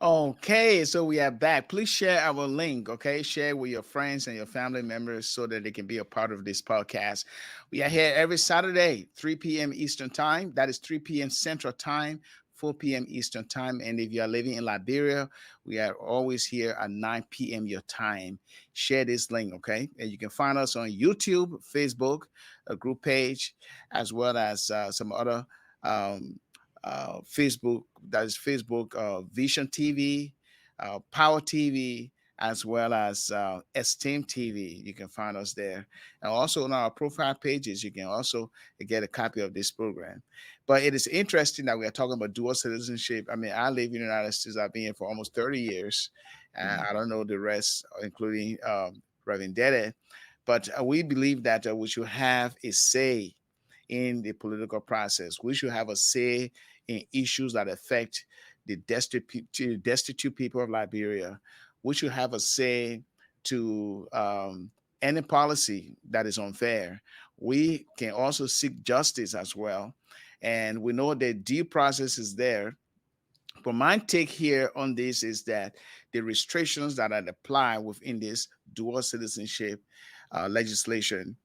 Okay, so we are back. Please share our link, okay? Share with your friends and your family members so that they can be a part of this podcast. We are here every Saturday, 3 p.m. Eastern Time. That is 3 p.m. Central Time, 4 p.m. Eastern Time. And if you are living in Liberia, we are always here at 9 p.m. your time. Share this link, okay? And you can find us on YouTube, Facebook, a group page, as well as some other um, Facebook, that is Facebook, Vision TV, Power TV, as well as Esteem TV. You can find us there. And also on our profile pages, you can also get a copy of this program. But it is interesting that we are talking about dual citizenship. I mean, I live in the United States. I've been here for almost 30 years. I don't know the rest, including Reverend Dede. But we believe that we should have a say in the political process. We should have a say in issues that affect the destitute people of Liberia. We should have a say to any policy that is unfair. We can also seek justice as well. And we know that due process is there, but my take here on this is that the restrictions that are applied within this dual citizenship legislation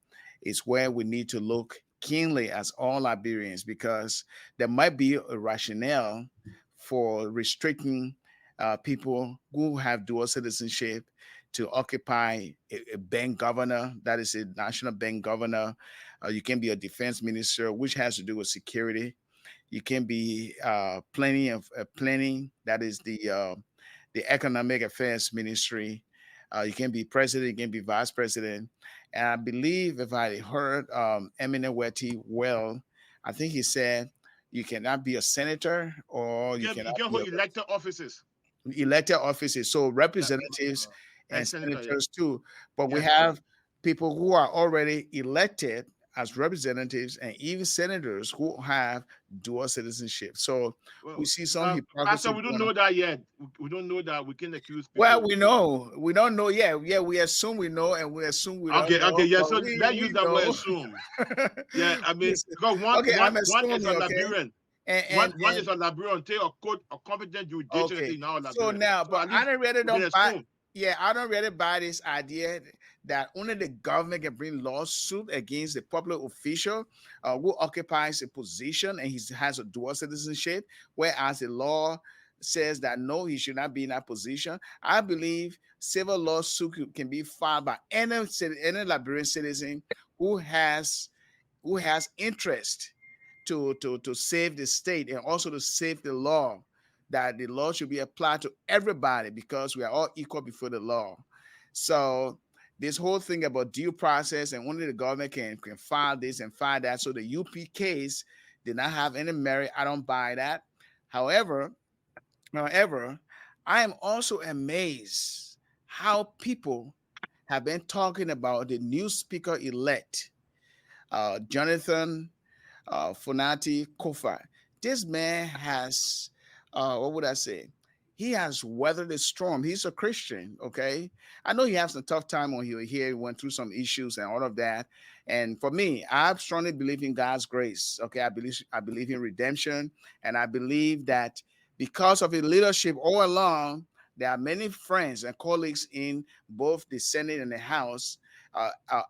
is where we need to look keenly as all Liberians, because there might be a rationale for restricting people who have dual citizenship to occupy a bank governor, that is a national bank governor. You can be a defense minister, which has to do with security. You can be planning, that is the economic affairs ministry. You can be president, you can be vice president. And I believe, if I heard Eminent Wetty well, I think he said you cannot be a senator, or you You cannot can be hold elected offices elected offices, so That, representatives and and senator. Yeah. senators too. But we Yes. have people who are already elected as representatives and even senators who have dual citizenship. So we Well, see some Pastor, hypocrisy we don't going on. know that yet. We don't know that. We can accuse Well, people. we know. We don't know. Yeah. We assume we know, and we assume we don't Okay. know, Yeah. but So let's use we that word know. assume. Yeah. I mean, Yes. because Okay, I'm one is a assuming. Okay, Liberian. One and is a Liberian. Take a competent jurisdiction okay. in our So Liberian. now, So but at I least don't really we can don't buy. assume. Yeah, I don't really buy this idea that only the government can bring lawsuit against a public official who occupies a position and he has a dual citizenship, whereas the law says that no, he should not be in that position. I believe civil lawsuit can be filed by any Liberian citizen who has interest to save the state and also to save the law, that the law should be applied to everybody because we are all equal before the law. So this whole thing about due process and only the government can file this and file that, so the UP case did not have any merit, I don't buy that. However however I am also amazed how people have been talking about the new speaker elect, Jonathan Funati Kofa. This man has, what would I say? He has weathered the storm. He's a Christian, okay? I know he has some tough time when he was here. He went through some issues and all of that. And for me, I strongly believe in God's grace. Okay, I believe in redemption, and I believe that because of his leadership all along, there are many friends and colleagues in both the Senate and the House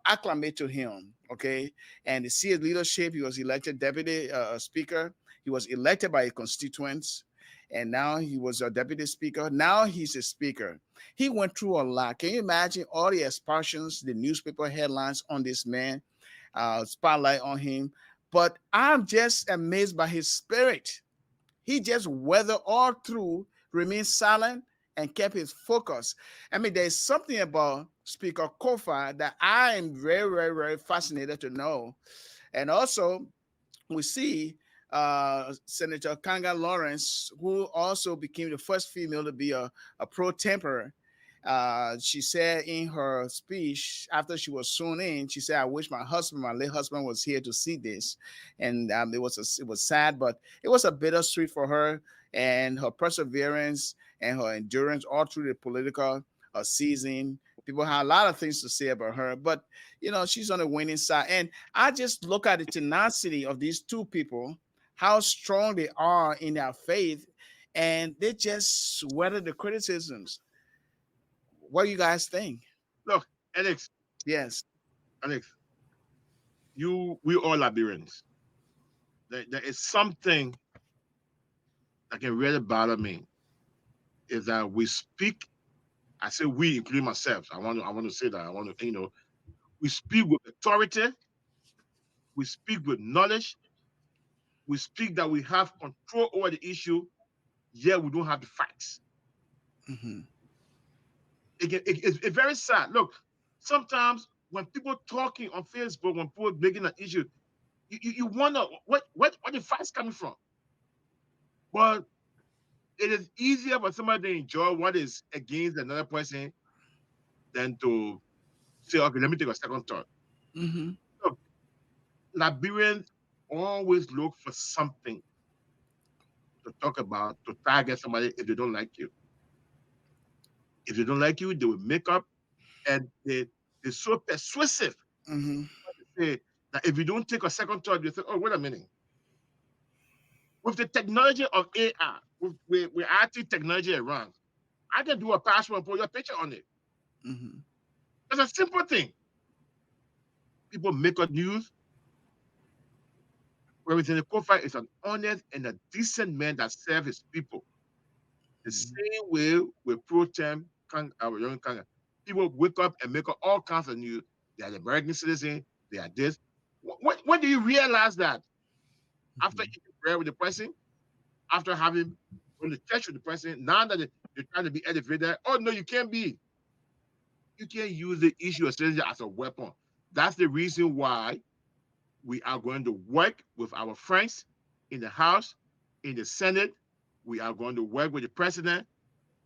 acclimate to him. Okay, and to see his leadership, he was elected deputy speaker. He was elected by his constituents, and now he was a deputy speaker. Now he's a speaker. He went through a lot. Can you imagine all the expulsions, the newspaper headlines on this man, spotlight on him? But I'm just amazed by his spirit. He just weathered all through, remained silent, and kept his focus. I mean, there's something about Speaker Kofa that I am very, very, very fascinated to know. And also, we see Senator Kanga Lawrence, who also became the first female to be a pro temper. She said in her speech after she was sworn in, she said, "I wish my late husband, was here to see this," and it was sad, but it was a bittersweet for her and her perseverance and her endurance all through the political season. People had a lot of things to say about her, but she's on the winning side, and I just look at the tenacity of these two people, how strong they are in their faith, and they just weather the criticisms. What do you guys think? Look, Alex, Yes. Alex, we all Liberians. There is something that can really bother me is that we speak. I say we, including myself. I want to say that. I want to, we speak with authority. We speak with knowledge. We speak that we have control over the issue. Yet we don't have the facts. Hmm. It's very sad. Look, sometimes when people talking on Facebook, when people making an issue, you wonder what the facts coming from. But it is easier for somebody to enjoy what is against another person than to say, okay, let me take a second thought. Mm-hmm. Look, Liberians always look for something to talk about, to target somebody if they don't like you. If they don't like you, they will make up, and they're so persuasive Mm-hmm. to say that if you don't take a second thought, you say, oh, wait a minute. With the technology of AI, with IT technology around, I can do a passport and put your picture on it. Mm-hmm. It's a simple thing. People make up news. Whereas in the Kofa is an honest and a decent man that serves his people. The same way with pro tem our young Kanga. People wake up and make up all kinds of news. They are the American citizen, they are this. When do you realize that? After Mm-hmm. eating bread with the president, after having going to church with the president, now that they're trying to be elevated, oh no, you can't be. You can't use the issue of citizenship as a weapon. That's the reason why we are going to work with our friends in the House, in the Senate. We are going to work with the president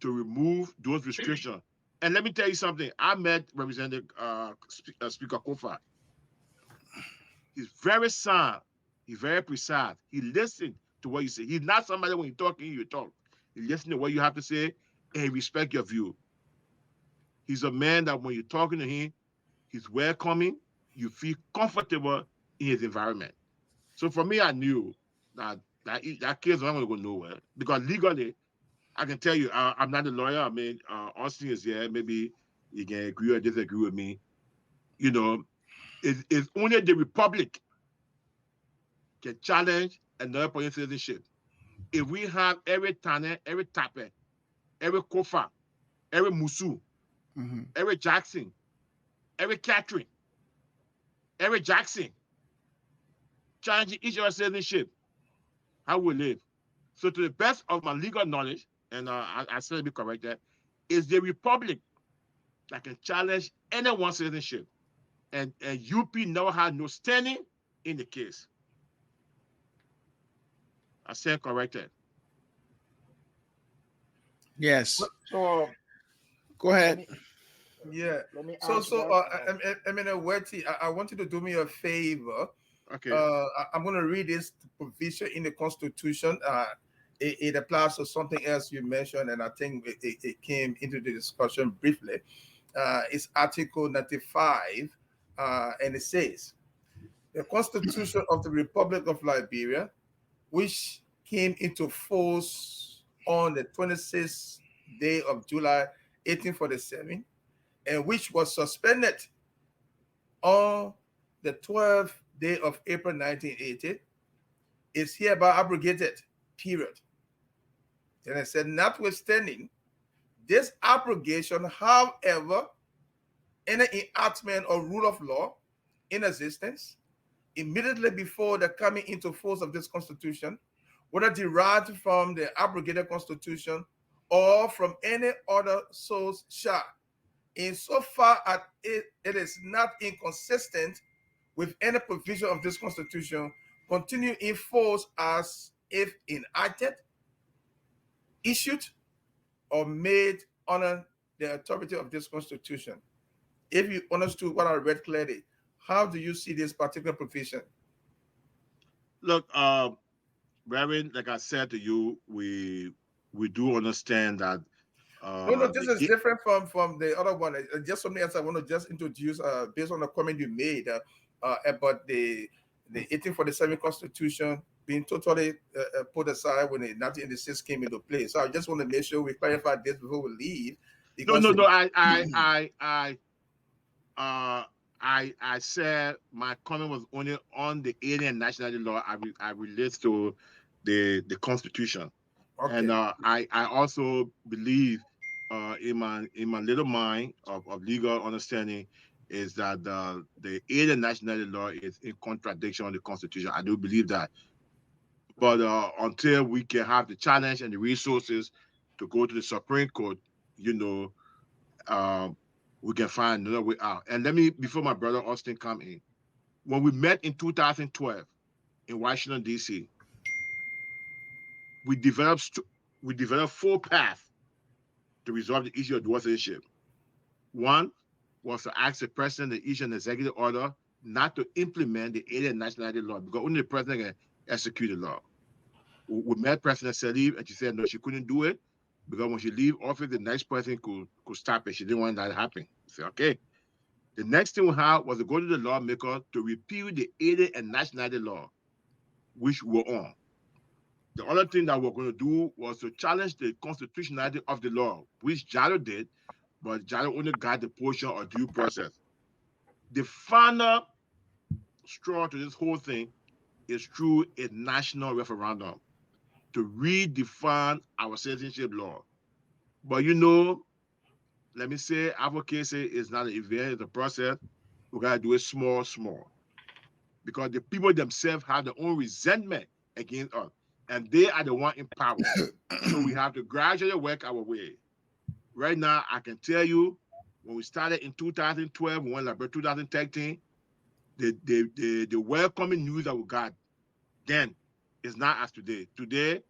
to remove those restrictions. And let me tell you something. I met Representative Speaker Kofa. He's very sound. He's very precise. He listens to what you say. He's not somebody when you're talking, you talk. He listens to what you have to say and he respects your view. He's a man that when you're talking to him, he's welcoming. You feel comfortable in his environment. So for me, I knew that that case was not going to go nowhere because legally, I can tell you, I'm not a lawyer. I mean, Austin is here. Maybe you can agree or disagree with me. You know, it's only the Republic can challenge another person's citizenship. If we have every Tane, every Tape, every Kofa, every Musu, Mm-hmm. every Jackson, every Catherine, every Jackson challenging each other's citizenship, how we live. So, to the best of my legal knowledge, and I said to be corrected, is the Republic that can challenge anyone's citizenship. And UP never had no standing in the case. I stand corrected. Yes. So Go let ahead. me Yeah. let me So, add to so that. I mean, Wetty, I want you to do me a favor. Okay. I'm going to read this provision in the Constitution. It applies to something else you mentioned, and I think it came into the discussion briefly. It's Article 95, and it says, the Constitution of the Republic of Liberia, which came into force on the 26th day of July 1847, and which was suspended on the 12th day of April 1980, is hereby abrogated, period. And I said, notwithstanding this abrogation, however, any enactment or rule of law in existence immediately before the coming into force of this constitution, whether derived from the abrogated constitution or from any other source, shall, insofar as it is not inconsistent with any provision of this constitution, continue in force as if enacted, issued, or made under the authority of this constitution. If you understood what I read clearly, how do you see this particular provision? Look, Reverend, like I said to you, we do understand that No, this the is different from the other one. Just something else I want to just introduce based on the comment you made about the 1847 Constitution being totally put aside when the 1986 came into place. So I just want to make sure we clarify this before we leave, no, because no, no. Uh, I said my comment was only on the alien nationality law. I relate to the Constitution. And okay. I also believe in my little mind of legal understanding is that the alien nationality law is in contradiction with the Constitution. I do believe that. But until we can have the challenge and the resources to go to the Supreme Court, you know, um, we can find another way out. And let me, before my brother Austin come in, when we met in 2012 in Washington D.C., we developed we developed four paths to resolve the issue of dual citizenship. One, was to ask the president to issue an executive order not to implement the alien nationality law because only the president can execute the law. We met President Salif and she said no, she couldn't do it because when she leave office, the next person could stop it. She didn't want that to happen. I said, okay. The next thing we had was to go to the lawmaker to repeal the alien and nationality law, which we were on. The other thing that we're going to do was to challenge the constitutionality of the law, which Jalo did, but Jalo only got the portion of due process. The final straw to this whole thing is through a national referendum to redefine our citizenship law. But let me say, advocacy is not an event, it's a process. We got to do it small, small. Because the people themselves have their own resentment against us. And they are the one in power. So we have to gradually work our way. Right now, I can tell you, when we started in 2012, we went like 2013, the welcoming news that we got then is not as today. Today,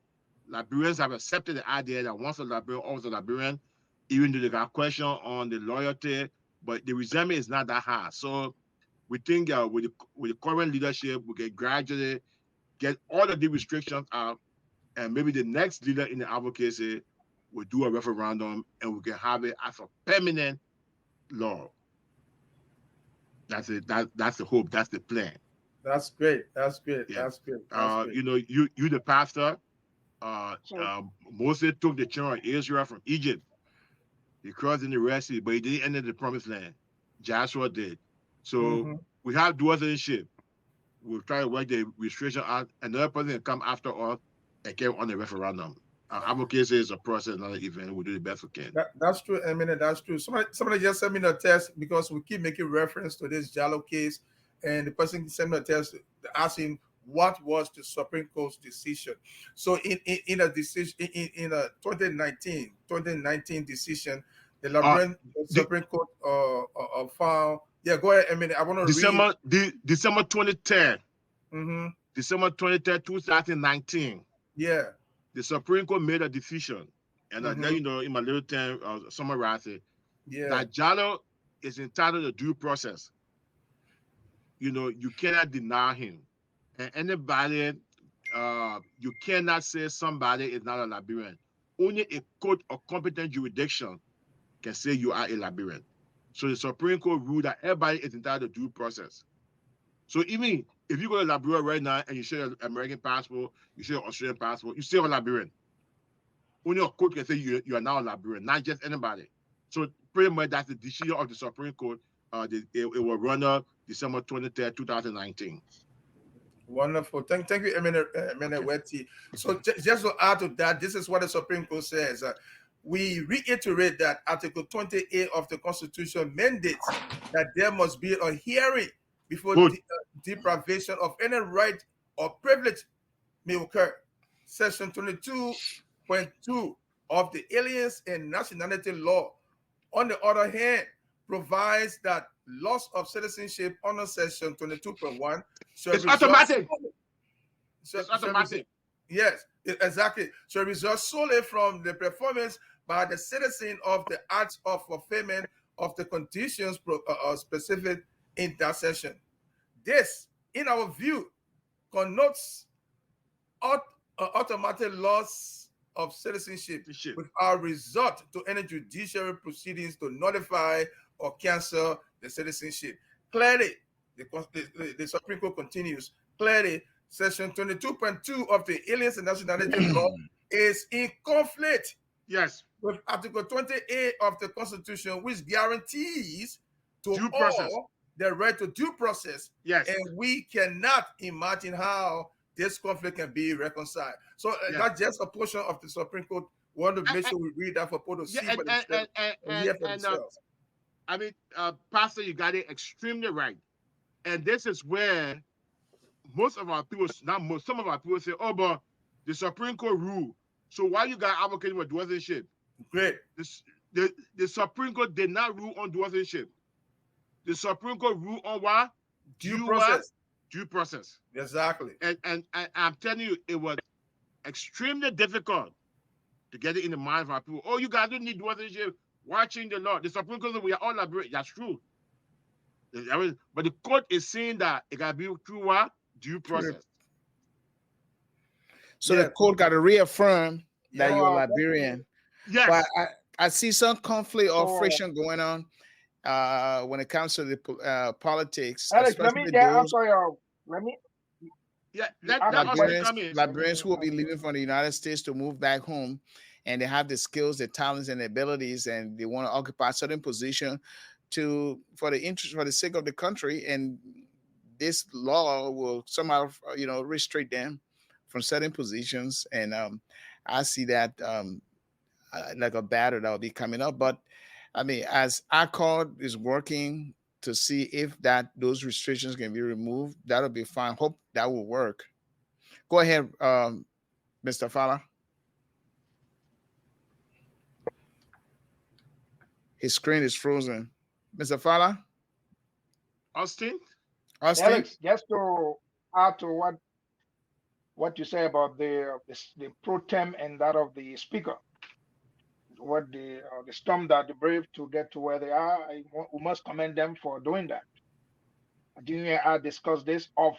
Liberians have accepted the idea that once a Liberian, always a Liberian, even though they got question on the loyalty, but the resentment is not that high. So we think with the current leadership, we can gradually get all of the restrictions out, and maybe the next leader in the advocacy will do a referendum, and we can have it as a permanent law. That's it. That's the hope. That's the plan. That's great. That's great. Yeah. That's great. That's great. You the pastor. So, Moses took the children of Israel from Egypt. He crossed in the Red Sea, but he didn't enter the promised land. Joshua did. So we have dual citizenship. We'll try to work the restriction out. Another person can come after us and carry on the referendum. Advocacy is a process, not an event. We'll do the best we can. That's true. I mean, that's true. Somebody just sent me a text because we keep making reference to this Jallo case, and the person sent me a text asking what was the Supreme Court's decision. So in a decision in a 2019 decision, the Liberian Supreme Court found. Yeah, go ahead. I mean, I want to read. December 23rd. December 23rd, 2019. Yeah. The Supreme Court made a decision, and I let you know in my little time, summarize it. Yeah. That Jallo is entitled to due process. You cannot deny him, and anybody, you cannot say somebody is not a Liberian. Only a court of competent jurisdiction can say you are a Liberian. So the Supreme Court ruled that everybody is entitled to due process. So even if you go to Liberia right now and you show your American passport, you show your Australian passport, you still a Liberian. Only a court can say you are now a Liberian, not just anybody. So pretty much that's the decision of the Supreme Court. It will run up December 23rd, 2019. Wonderful. Thank you, Emene Weti. So just to add to that, this is what the Supreme Court says. We reiterate that Article 28 of the Constitution mandates that there must be a hearing before deprivation of any right or privilege may occur. Section 22.2 of the Aliens and Nationality Law, on the other hand, provides that loss of citizenship under Section 22.1 it's automatic. It's automatic. Yes, exactly. So result solely from the performance by the citizen of the acts of fulfillment of the conditions specific in that section. This, in our view, connotes automatic loss of citizenship without resort to any judicial proceedings to notify or cancel the citizenship. Clearly, the Supreme Court continues, clearly, Section 22.2 of the Aliens and Nationality Law is in conflict with Article 28 of the Constitution, which guarantees to due all process. The right to due process. Yes. And we cannot imagine how this conflict can be reconciled. So that's just a portion of the Supreme Court. We want to make sure we read that for people to see for themselves and hear for themselves. I mean, Pastor, you got it extremely right. And this is where most of our people, some of our people say, oh, but the Supreme Court ruled. So why you got advocating for dual citizenship? Great. The Supreme Court did not rule on dual citizenship. The Supreme Court ruled on what? Due process. Due process. Exactly. And I'm telling you, it was extremely difficult to get it in the mind of our people. Oh, you guys don't need dual citizenship. watching the law. The Supreme Court, we are all Liberian. That's true. But the court is saying that it got to be through what? Due True. process. So the Yes, court got to reaffirm that yes. you're Thank you. Liberian. But Yes. I see some conflict or So, friction going on when it comes to the politics, Alex, let me especially get. I'm those sorry. Let me. Yeah, You let, ask let a Austin question. come Liberians, in. Let me Liberians who will be answer. leaving from the United States to move back home, and they have the skills, the talents, and the abilities, and they want to occupy a certain position to for the interest for the sake of the country, and this law will somehow restrict them from certain positions, and I see that like a battle that will be coming up. But I mean, as ACORD is working to see if that those restrictions can be removed, that'll be fine. Hope that will work. Go ahead, Mr. Fowler. His screen is frozen. Mr. Fowler, Austin? Austin. Alex, just to add to what you say about the pro tem and that of the speaker, what the storm that the brave to get to where they are. We must commend them for doing that. I think I discussed this off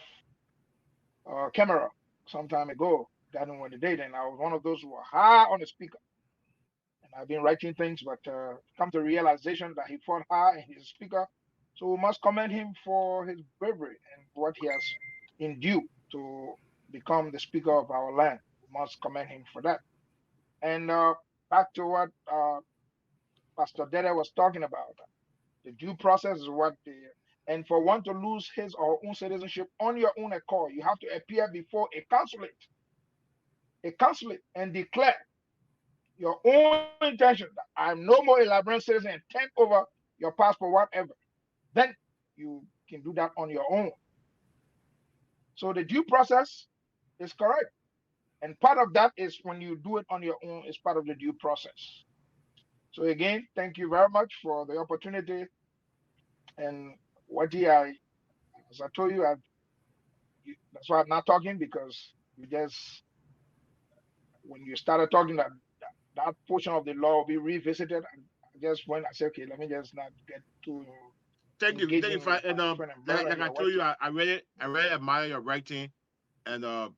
camera some time ago. That when the date, and I was one of those who were high on the speaker, and I've been writing things, but come to realization that he fought high in his speaker. So we must commend him for his bravery and what he has endured to become the speaker of our land. We must commend him for that. And back to what Pastor Dede was talking about, the due process is what the and for one to lose his or own citizenship on your own accord, you have to appear before a consulate, and declare your own intention that I'm no more a Liberian citizen and turn over your passport, whatever. Then you can do that on your own. So the due process is correct. And part of that is when you do it on your own, it's part of the due process. So again, thank you very much for the opportunity. And what as I told you, that's why I'm not talking because you just when you started talking that portion of the law will be revisited. I just went. I said, okay, let me just not get too Thank you, engaging with and my different like umbrella I here. told What you, you I really admire your writing, and I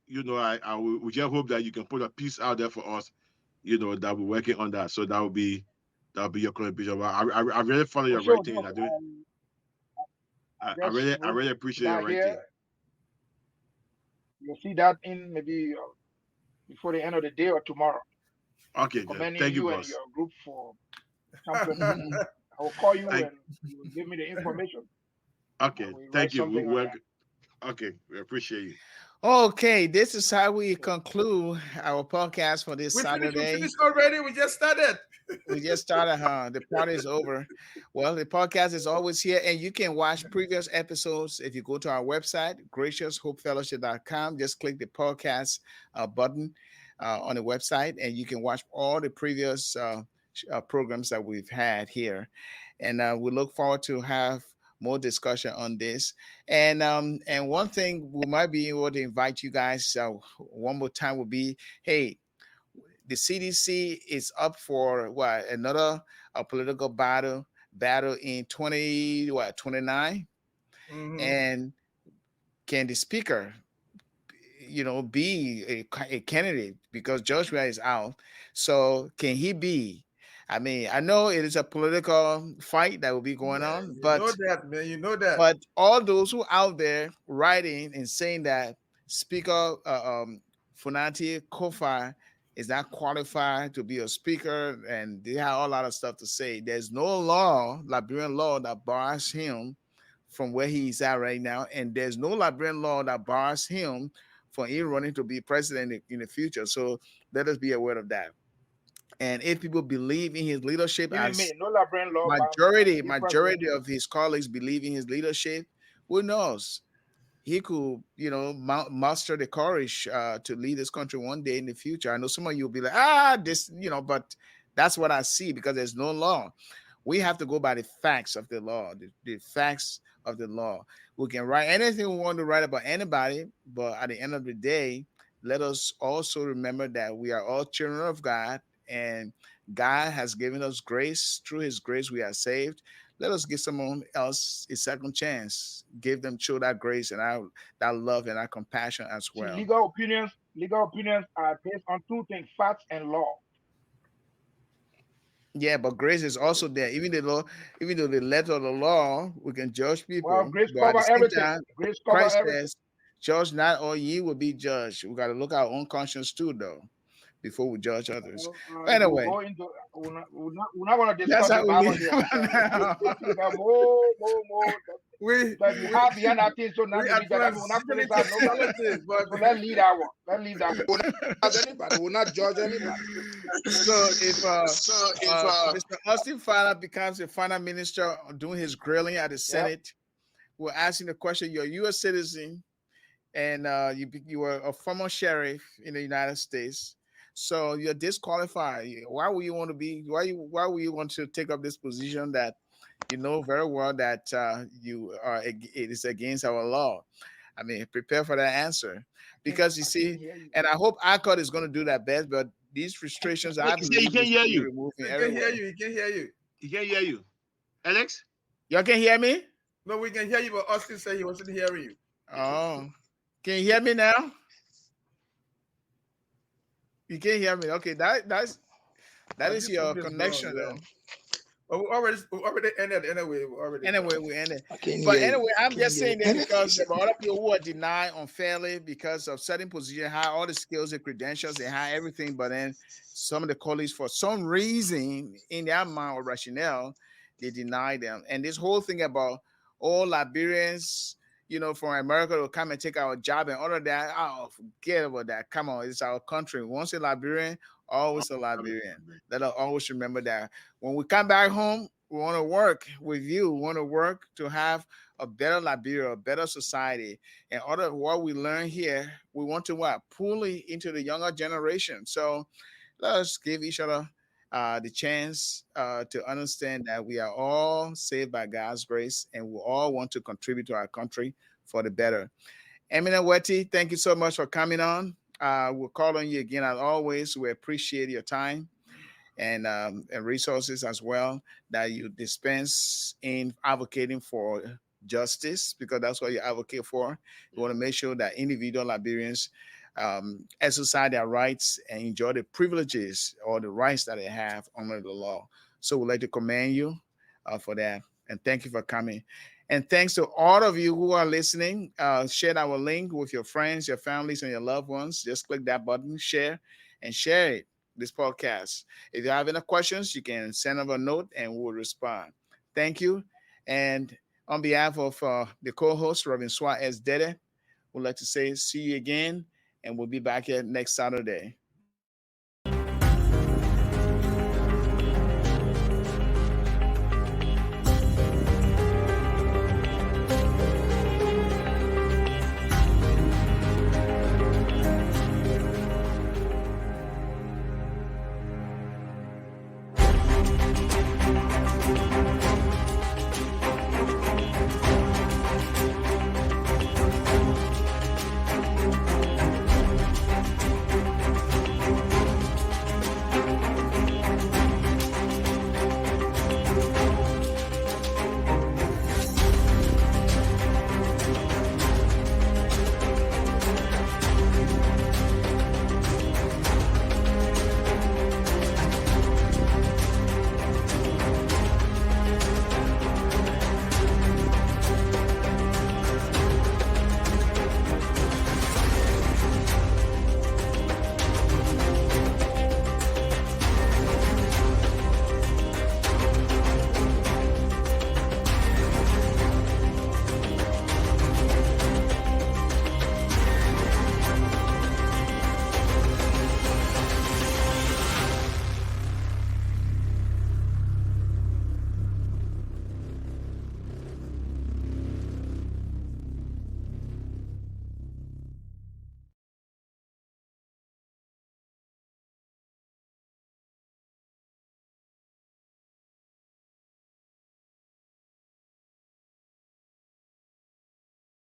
will just hope that you can put a piece out there for us, that we're working on that. So that will be your contribution. But I really follow for your sure, writing, and no, I I just really I wrote really appreciate your that writing. here. You'll see that in maybe before the end of the day or tomorrow. Okay, then. Commending Thank you, you and boss. your group for championing it. I will call you Thank and you will give me the information. I Okay, will write thank you. something on that. Okay, we appreciate you. Okay, this is how we Okay. conclude our podcast for this We Saturday. finished already. We just started. We just started, huh? The party is over. Well, the podcast is always here, and you can watch previous episodes if you go to our website, graciousHopeFellowship.com. Just click the podcast button on the website, and you can watch all the previous programs that we've had here. And we look forward to have more discussion on this. And one thing we might be able to invite you guys one more time would be, hey, the CDC is up for what another political battle in 29, Mhm. and can the speaker be a candidate because Joshua is out, so can he be? I mean, I know it is a political fight that will be going Yeah, on, you know but that, man. You know that. all those who out there writing and saying that Speaker Funati Kofa is not qualified to be a speaker, and they have a lot of stuff to say. There's no law, Liberian law, that bars him from where he's at right now, and there's no Liberian law that bars him from even running to be president in the future. So let us be aware of that. And if people believe in his leadership, Even me, as no Labrador law by me from majority be president. majority of his colleagues believe in his leadership, who knows, he could muster the courage to lead this country one day in the future. I know some of you will be like, this, but that's what I see, because there's no law. We have to go by the facts of the law, the facts of the law. We can write anything we want to write about anybody, but at the end of the day, let us also remember that we are all children of God, and God has given us grace. Through His grace, we are saved. Let us give someone else a second chance. Give them, show that grace and that love and that compassion as See, well. legal opinions are based on two things: facts and law. Yeah, but grace is also there. Even the law, even though the letter of the law, we can judge Well, people, grace but at the cover same everything. time, Grace cover Christ everything. says, "Judge not, or ye will be judged." We got to look our own conscience too, though, before we judge others. We'll Anyway, go into. We're not going to that's discuss the how we Bible leave here for because now. we got more we that we we have behind that thing. So not we to be that. I mean, we're advance not civility criticize to nobody. politics, but So let's lead that one. Let's leave that. We'll not judge anybody. We'll not judge anybody. So if Mr. Austin Fowler becomes a final minister doing his grilling at the Yep. Senate, we're asking the question: you're a U.S. citizen, and you were a former sheriff in the United States, so you're disqualified. Why would you want to be? Why would you want to take up this position that you know very well that it is against our law? I mean, prepare for that answer, because you I can't see, hear you. and I hope ACOT is going to do that best. But these restrictions, I He believe, can't we hear should be you. removing we can hear everywhere. you. He can hear you. He can't hear you. Alex? Y'all can hear me? No, we can hear you, but Austin said he wasn't hearing you. Oh, can you hear me now? You can hear me. Okay, that is This your phone is wrong. connection, Yeah. though. But we already ended anyway. We already done. Anyway, we ended. I can't But hear you. anyway, I'm Can't just hear saying you. that because there are other people who are denied unfairly because of certain position, high all the skills and credentials, they high everything, but then some of the colleagues, for some reason in their mind or rationale, they deny them. And this whole thing about all Liberians, from America will come and take our job and all of that, oh, forget about that. Come on, it's our country. Once a Liberian, always a Liberian. Let us always remember that. When we come back home, we want to work with you. We want to work to have a better Liberia, a better society. And other what we learn here, we want to pull it into the younger generation. So let us give each other the chance to understand that we are all saved by God's grace, and we all want to contribute to our country for the better. Eminem Wetty, thank you so much for coming on. We'll call on you again as always. We appreciate your time and resources as well that you dispense in advocating for justice, because that's what you advocate for. You want to make sure that individual Liberians exercise their rights and enjoy the privileges or the rights that they have under the law. So we'd like to commend you for that. And thank you for coming. And thanks to all of you who are listening. Share our link with your friends, your families, and your loved ones. Just click that button, share, and share it, this podcast. If you have any questions, you can send us a note and we'll respond. Thank you. And on behalf of the co-host, Robin Swat S. Dede, we'd like to say see you again, and we'll be back here next Saturday.